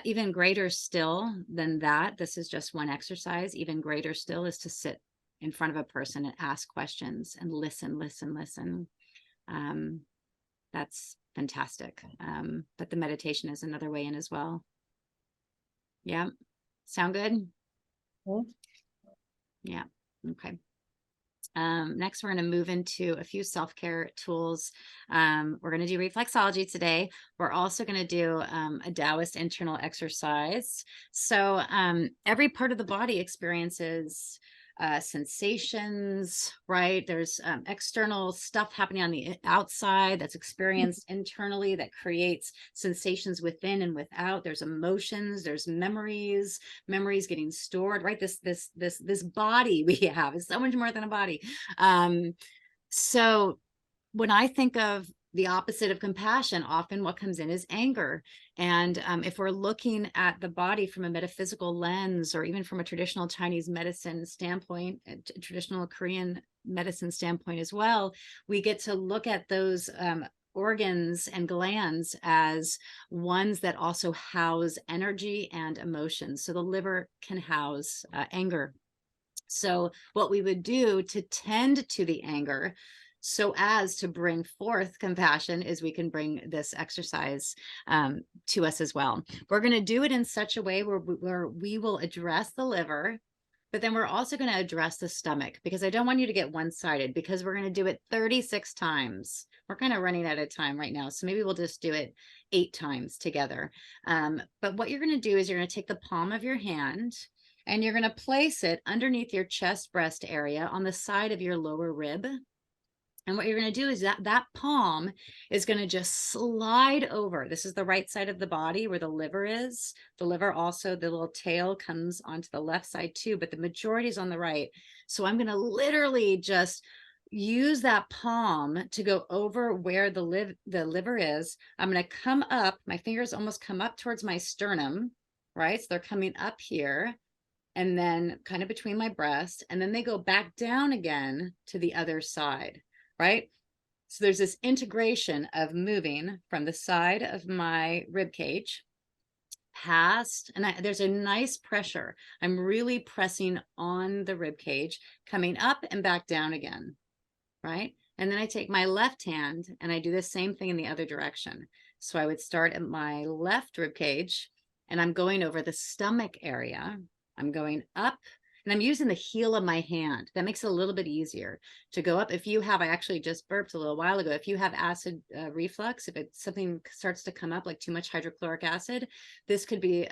Even greater still than that, this is just one exercise. Even greater still is to sit in front of a person and ask questions and listen. That's fantastic. But the meditation is another way in as well. Yeah. Sound good? Yeah. Okay. Next, we're going to move into a few self-care tools. We're going to do reflexology today. We're also going to do a Taoist internal exercise. So every part of the body experiences sensations, right? There's external stuff happening on the outside that's experienced internally that creates sensations within and without. There's emotions, there's memories getting stored, right? This body we have is so much more than a body. So when I think of the opposite of compassion, often what comes in is anger. And if we're looking at the body from a metaphysical lens, or even from a traditional Chinese medicine standpoint, traditional Korean medicine standpoint as well, we get to look at those organs and glands as ones that also house energy and emotions. So the liver can house anger. So what we would do to tend to the anger, so as to bring forth compassion, is we can bring this exercise to us as well. We're going to do it in such a way where we will address the liver, but then we're also going to address the stomach, because I don't want you to get one-sided, because we're going to do it 36 times. We're kind of running out of time right now, so maybe we'll just do it 8 times together. But what you're going to do is you're going to take the palm of your hand and you're going to place it underneath your chest breast area on the side of your lower rib. And what you're going to do is that palm is going to just slide over. This is the right side of the body where the liver is. The liver also, the little tail comes onto the left side too, but the majority is on the right. So I'm going to literally just use that palm to go over where the liver is. I'm going to come up, my fingers almost come up towards my sternum, right? So they're coming up here, and then kind of between my breast, and then they go back down again to the other side. Right? So there's this integration of moving from the side of my rib cage past, and there's a nice pressure. I'm really pressing on the rib cage, coming up and back down again, right? And then I take my left hand and I do the same thing in the other direction. So I would start at my left rib cage and I'm going over the stomach area. I'm going up. And I'm using the heel of my hand. That makes it a little bit easier to go up. If you have, I actually just burped a little while ago. If you have acid reflux, if it's something starts to come up, like too much hydrochloric acid, this could be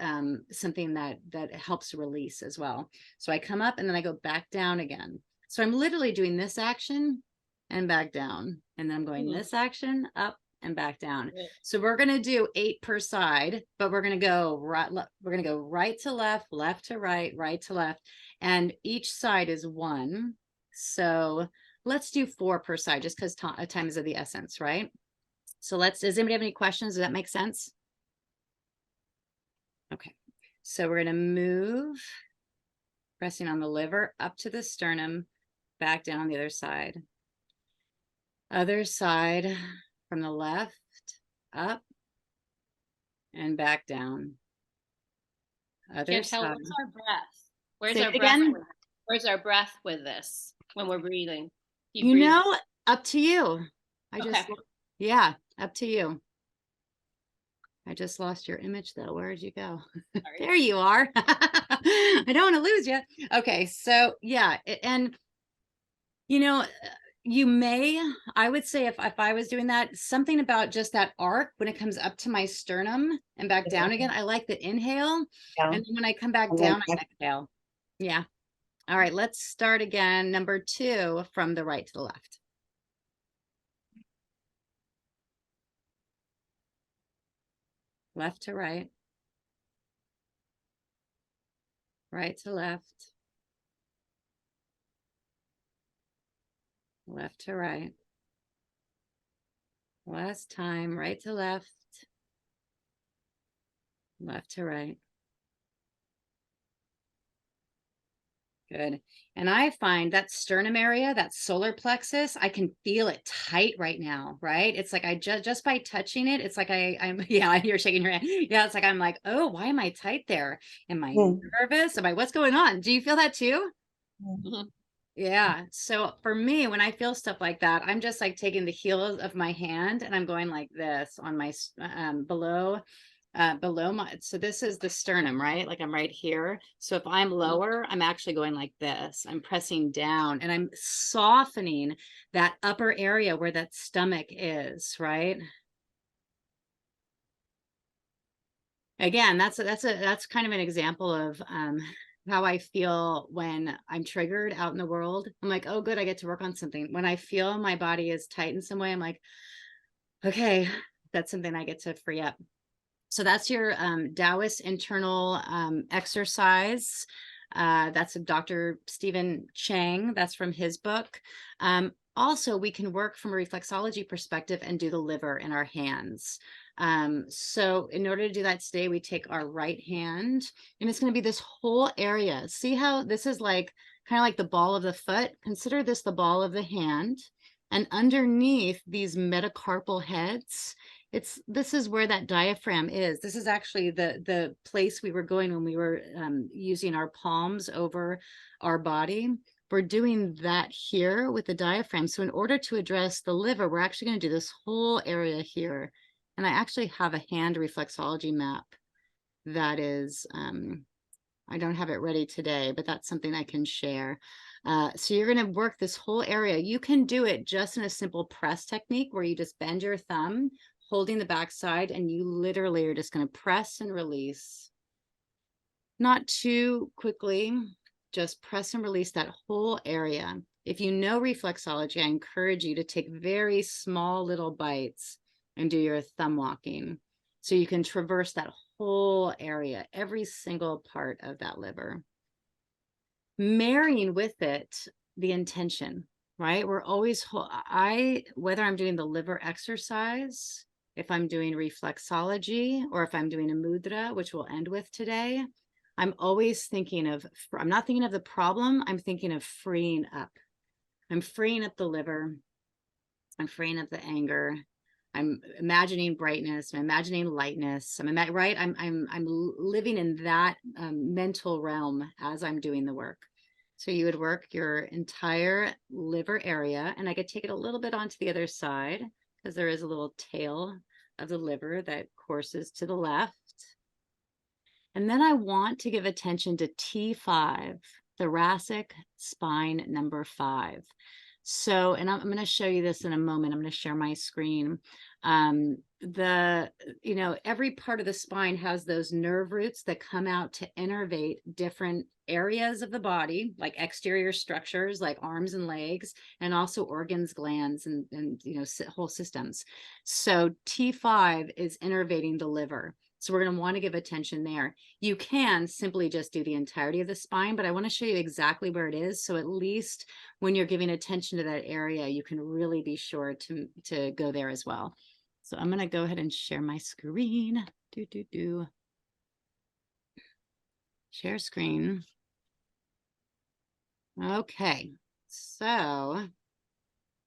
something that helps release as well. So I come up and then I go back down again. So I'm literally doing this action and back down. And then I'm going this action up and back down. So we're going to do 8 per side, but we're going to go right. We're going to go right to left, left to right, right to left. And each side is 1. So let's do 4 per side, just because time is of the essence, right? So does anybody have any questions? Does that make sense? Okay. So we're going to move, pressing on the liver up to the sternum, back down on the other side. Other side, from the left, up, and back down. Other Chantel, side. what's our breath? Where's Say our it breath? again? Where's our breath with this when we're breathing? You breathe. know, up to you. Okay. Yeah, up to you. I just lost your image though. Where did you go? Sorry. There you are. I don't want to lose you. Okay, so yeah, and you know, I would say if I was doing that, something about just that arc when it comes up to my sternum and back down again. I like the inhale. Yeah. And then when I come back And then down, I exhale. Yeah. All right, let's start again. Number 2 from the right to the left. Left to right. Right to left. Left to right. Last time, right to left. Left to right. Good. And I find that sternum area, that solar plexus, I can feel it tight right now, right? It's like I just by touching it, it's like I'm yeah, you're shaking your head. Yeah, it's like I'm like, oh, why am I tight there? Am I nervous? What's going on? Do you feel that too? Mhm. Yeah. So for me, when I feel stuff like that, I'm just like taking the heel of my hand and I'm going like this on my below my, so this is the sternum, right? Like I'm right here. So if I'm lower, I'm actually going like this. I'm pressing down and I'm softening that upper area where that stomach is, right? Again, that's kind of an example of how I feel when I'm triggered out in the world. I'm like, oh, good, I get to work on something. When I feel my body is tight in some way, I'm like, okay, that's something I get to free up. So that's your Taoist internal exercise. That's Dr. Stephen Chang. That's from his book. Also, we can work from a reflexology perspective and do the liver in our hands. So in order to do that today, we take our right hand, and it's going to be this whole area. See how this is like kind of like the ball of the foot? Consider this the ball of the hand. And underneath these metacarpal heads, this is where that diaphragm is. This is actually the place we were going when we were using our palms over our body. We're doing that here with the diaphragm. So in order to address the liver, we're actually going to do this whole area here. And I actually have a hand reflexology map that is, I don't have it ready today, but that's something I can share. So you're going to work this whole area. You can do it just in a simple press technique where you just bend your thumb, holding the backside, and you literally are just going to press and release. Not too quickly, just press and release that whole area. If you know reflexology, I encourage you to take very small little bites and do your thumb walking. So you can traverse that whole area, every single part of that liver. Marrying with it the intention, right? We're always, whether I'm doing the liver exercise, if I'm doing reflexology, or if I'm doing a mudra, which we'll end with today, I'm always thinking of, I'm not thinking of the problem, I'm thinking of freeing up. I'm freeing up the liver. I'm freeing up the anger. I'm imagining brightness. I'm imagining lightness. I'm living in that mental realm as I'm doing the work. So you would work your entire liver area, and I could take it a little bit onto the other side because there is a little tail of the liver that courses to the left. And then I want to give attention to T5, thoracic spine number 5. So, and I'm going to show you this in a moment. I'm going to share my screen. Every part of the spine has those nerve roots that come out to innervate different areas of the body, like exterior structures, like arms and legs, and also organs, glands, and whole systems. So T5 is innervating the liver. So we're going to want to give attention there. You can simply just do the entirety of the spine, but I want to show you exactly where it is. So at least when you're giving attention to that area, you can really be sure to go there as well. So I'm going to go ahead and share my screen. Share screen. Okay, so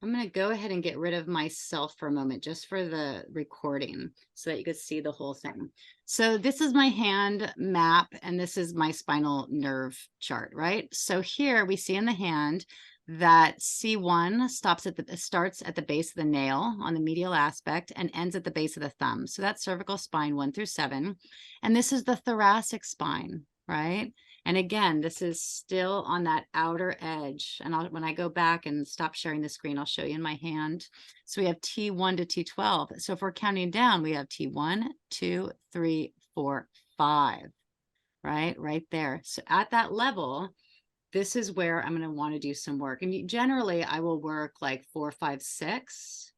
I'm going to go ahead and get rid of myself for a moment, just for the recording, so that you could see the whole thing. So this is my hand map, and this is my spinal nerve chart, right? So here we see in the hand that C1 starts at the base of the nail on the medial aspect and ends at the base of the thumb. So that's cervical spine 1 through 7. And this is the thoracic spine, right? And again, this is still on that outer edge. And when I go back and stop sharing the screen, I'll show you in my hand. So we have T1 to T12. So if we're counting down, we have T1, 2, 3, 4, 5, right there. So at that level, this is where I'm going to want to do some work. And generally, I will work like 4, 5, 6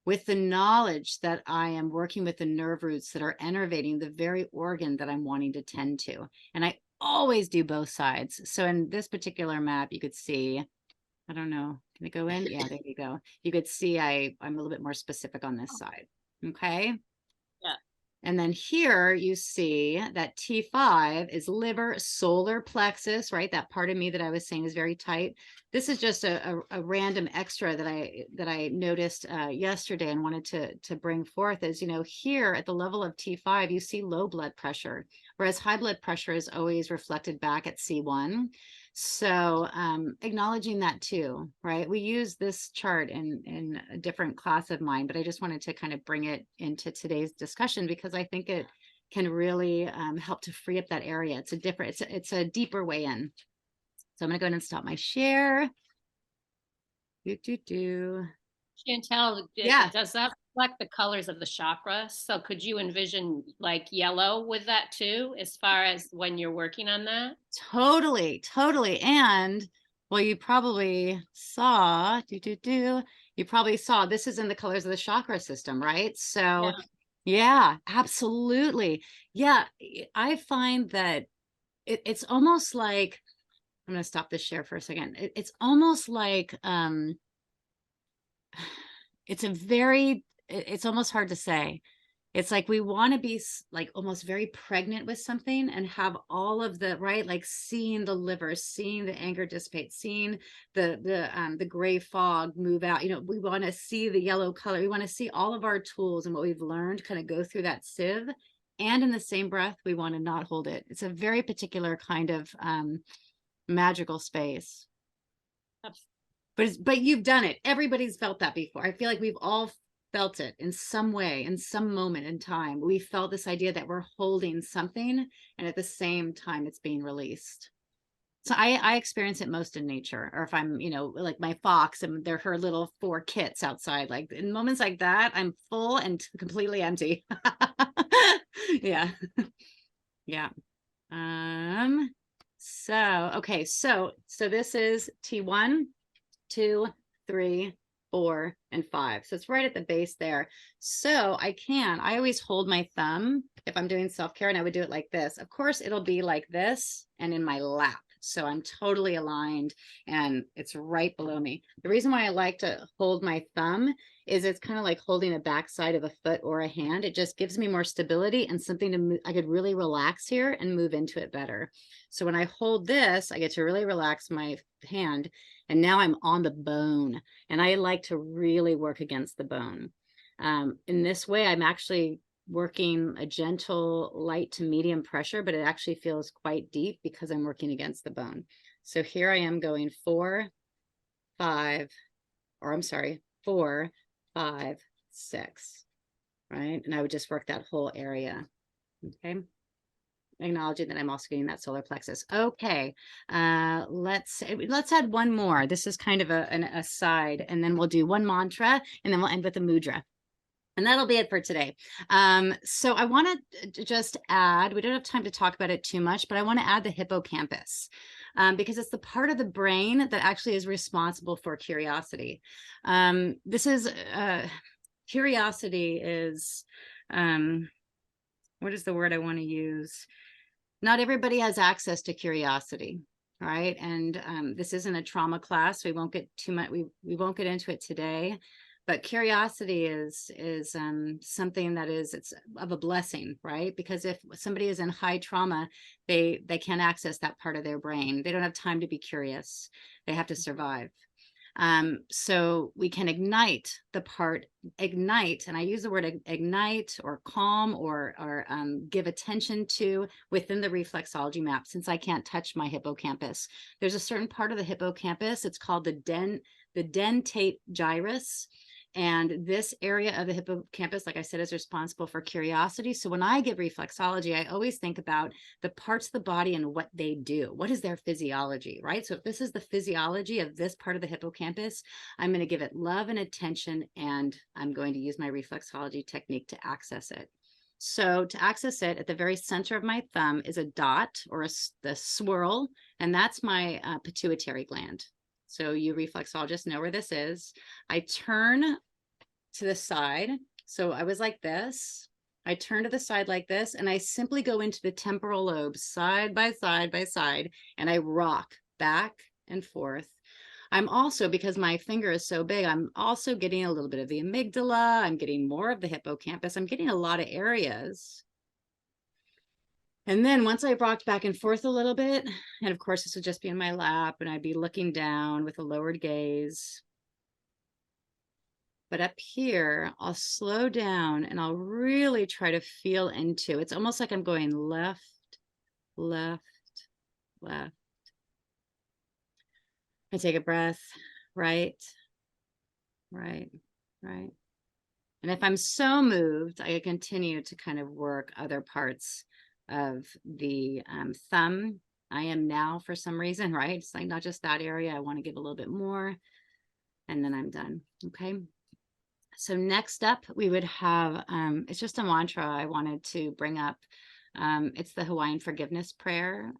with the knowledge that I am working with the nerve roots that are innervating the very organ that I'm wanting to tend to. And I always do both sides. So in this particular map, you could see, I don't know, can it go in? Yeah, there you go. You could see I'm a little bit more specific on this side. Okay. Yeah. And then here you see that T5 is liver, solar plexus, right? That part of me that I was saying is very tight. This is just a random extra that I noticed yesterday and wanted to bring forth is, here at the level of T5, you see low blood pressure, whereas high blood pressure is always reflected back at C1. So acknowledging that too, right? We use this chart in a different class of mine, but I just wanted to kind of bring it into today's discussion because I think it can really help to free up that area. It's a deeper way in. So I'm going to go ahead and stop my share. Chantel, Yeah. does that reflect the colors of the chakras. So could you envision like yellow with that too, as far as when you're working on that? Totally, totally. And well, you probably saw, you probably saw this is in the colors of the chakra system, right? So yeah, absolutely. Yeah, I find that it's almost like, I'm going to stop this share for a second. It's almost like, it's almost hard to say. It's like we want to be like almost very pregnant with something and have all of the, right, like seeing the liver, seeing the anger dissipate, seeing the gray fog move out. You know, we want to see the yellow color. We want to see all of our tools and what we've learned kind of go through that sieve. And in the same breath, we want to not hold it. It's a very particular kind of magical space. But you've done it. Everybody's felt that before. I feel like we've all felt it in some way, in some moment in time. We felt this idea that we're holding something and at the same time it's being released. So I experience it most in nature, or if I'm, you know, like my fox and they're her little 4 kits outside, like in moments like that, I'm full and completely empty. Yeah. Yeah. Okay. So this is T1, 2, 3, 4, and 5. So it's right at the base there. So I always hold my thumb if I'm doing self-care, and I would do it like this. Of course, it'll be like this and in my lap. So I'm totally aligned and it's right below me. The reason why I like to hold my thumb is it's kind of like holding the backside of a foot or a hand. It just gives me more stability and something to move. I could really relax here and move into it better. So when I hold this, I get to really relax my hand. And now I'm on the bone, and I like to really work against the bone. In this way, I'm actually working a gentle, light to medium pressure, but it actually feels quite deep because I'm working against the bone. So here I am going 4, 5, 6, right? And I would just work that whole area, okay? Acknowledging that I'm also getting that solar plexus. Okay, let's add one more. This is kind of an aside, and then we'll do one mantra, and then we'll end with a mudra. And that'll be it for today. So I want to just add, we don't have time to talk about it too much, but I want to add the hippocampus because it's the part of the brain that actually is responsible for curiosity. Curiosity is, what is the word I want to use? Not everybody has access to curiosity, right? And this isn't a trauma class. We won't get too much. We won't get into it today. But curiosity is something that it's of a blessing, right? Because if somebody is in high trauma, they can't access that part of their brain. They don't have time to be curious. They have to survive. So we can ignite, and I use the word ignite or calm or give attention to within the reflexology map. Since I can't touch my hippocampus, there's a certain part of the hippocampus. It's called the dentate gyrus. And this area of the hippocampus, like I said, is responsible for curiosity. So when I give reflexology, I always think about the parts of the body and what they do. What is their physiology, right? So if this is the physiology of this part of the hippocampus, I'm going to give it love and attention, and I'm going to use my reflexology technique to access it. So to access it, at the very center of my thumb is a dot or the swirl, and that's my pituitary gland. So you reflexologists know where this is. I turn to the side. So I was like this. I turn to the side like this, and I simply go into the temporal lobes side by side by side, and I rock back and forth. I'm also, because my finger is so big, I'm also getting a little bit of the amygdala. I'm getting more of the hippocampus. I'm getting a lot of areas. And then once I rocked back and forth a little bit, and of course this would just be in my lap and I'd be looking down with a lowered gaze. But up here, I'll slow down and I'll really try to feel into, it's almost like I'm going left, left, left. I take a breath, right, right, right. And if I'm so moved, I continue to kind of work other parts of the thumb. I am now, for some reason, right? It's like not just that area. I want to give a little bit more, and then I'm done. Okay. So next up, we would have, it's just a mantra I wanted to bring up. It's the Hawaiian forgiveness prayer.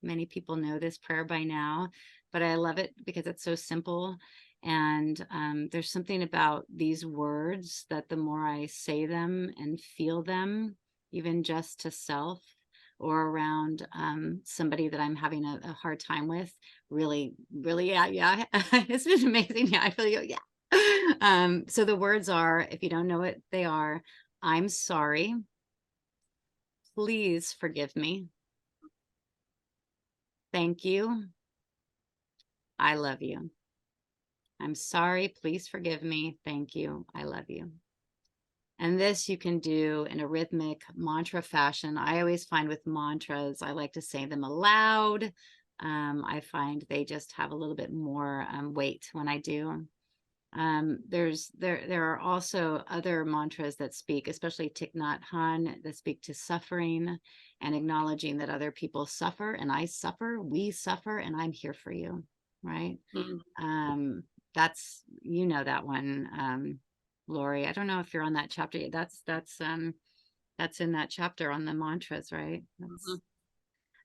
Many people know this prayer by now, but I love it because it's so simple. And there's something about these words that the more I say them and feel them, even just to self or around somebody that I'm having a hard time with, really, yeah, it's been amazing. Yeah, I feel you. Yeah. So the words are, if you don't know what they are, I'm sorry. Please forgive me. Thank you. I love you. I'm sorry. Please forgive me. Thank you. I love you. And this you can do in a rhythmic mantra fashion. I always find with mantras, I like to say them aloud. I find they just have a little bit more weight when I do. There are also other mantras that speak, especially Thich Nhat Hanh, that speak to suffering and acknowledging that other people suffer and I suffer, we suffer, and I'm here for you, right? Mm. That's, you know, that one, Lori. I don't know if you're on that chapter. That's in that chapter on the mantras, right? That's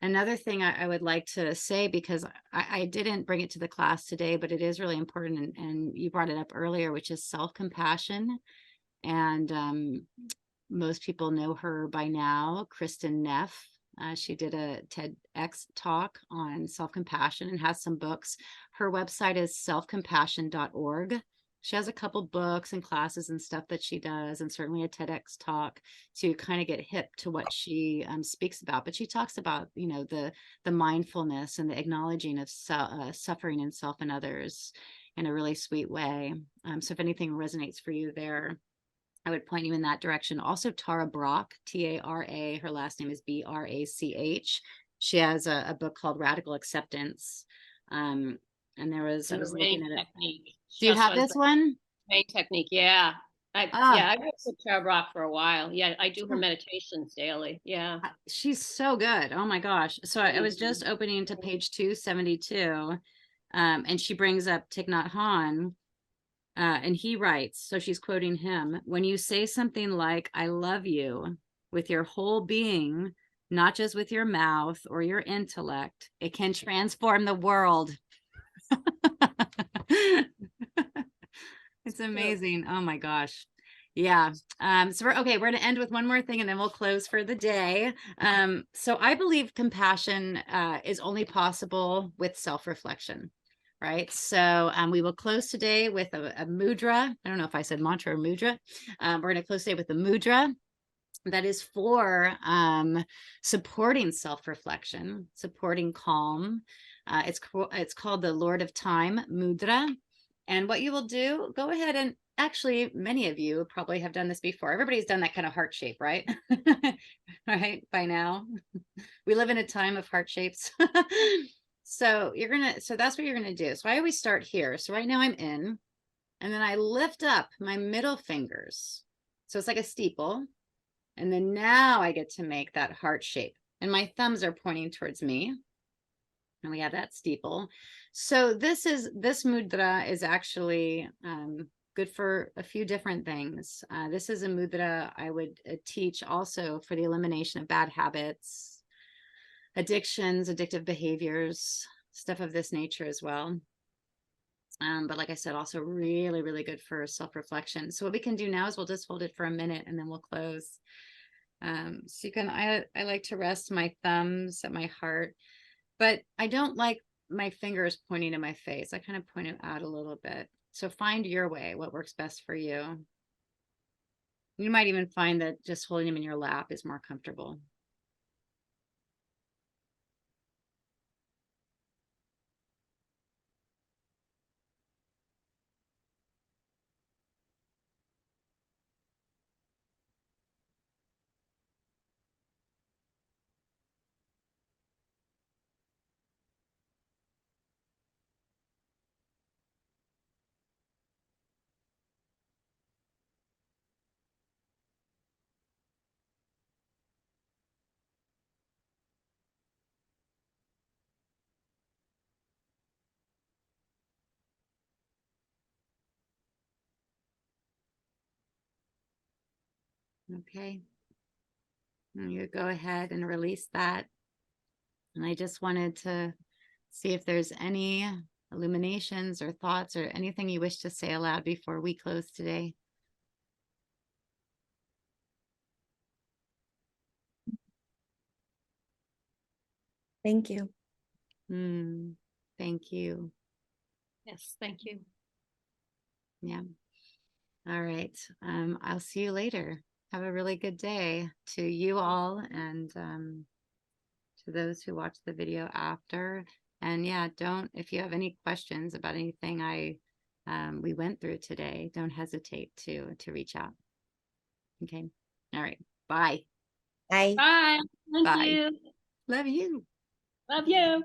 another thing I would like to say, because I didn't bring it to the class today, but it is really important. And you brought it up earlier, which is self-compassion. And most people know her by now, Kristin Neff. She did a TEDx talk on self-compassion and has some books. Her website is selfcompassion.org. She has a couple books and classes and stuff that she does, and certainly a TEDx talk to kind of get hip to what she speaks about. But she talks about, you know, the mindfulness and the acknowledging of suffering in self and others in a really sweet way. So if anything resonates for you there, I would point you in that direction. Also, Tara Brach, Tara, her last name is Brach. She has a book called Radical Acceptance. And I was looking at it. Technique. Do you have this one? Rain technique. Yeah. Ah, I've worked with Tara Brach for a while. Yeah, I do her meditations daily. Yeah. she's so good. Oh my gosh. So I was just opening to page 272, and she brings up Thich Nhat Hanh. And he writes, so she's quoting him, when you say something like, I love you, with your whole being, not just with your mouth or your intellect, it can transform the world. It's amazing. Oh my gosh. Yeah. So we're going to end with one more thing and then we'll close for the day. So I believe compassion is only possible with self-reflection. Right. So we will close today with a mudra. I don't know if I said mantra or mudra. We're going to close today with a mudra that is for supporting self-reflection, supporting calm. It's called the Lord of Time Mudra. And what you will do, go ahead and actually, many of you probably have done this before. Everybody's done that kind of heart shape, right? Right, by now. We live in a time of heart shapes. So that's what you're gonna do. So I always start here. So right now I'm in, and then I lift up my middle fingers. So it's like a steeple. And then now I get to make that heart shape. And my thumbs are pointing towards me. And we have that steeple. So this mudra is actually good for a few different things. This is a mudra I would teach also for the elimination of bad habits, addictions, addictive behaviors, stuff of this nature as well. But like I said, also really, really good for self-reflection. So what we can do now is we'll just hold it for a minute and then we'll close. So you can, I like to rest my thumbs at my heart, but I don't like my fingers pointing to my face. I kind of point it out a little bit. So find your way, what works best for you. You might even find that just holding them in your lap is more comfortable. Okay. And you go ahead and release that. And I just wanted to see if there's any illuminations or thoughts or anything you wish to say aloud before we close today. Thank you. Thank you. Yes, thank you. Yeah. All right. I'll see you later. Have a really good day to you all, and to those who watch the video after. And yeah, if you have any questions about anything we went through today, don't hesitate to reach out. Okay. All right. Bye. Bye. Bye. Thank Bye. you. Love you. Love you.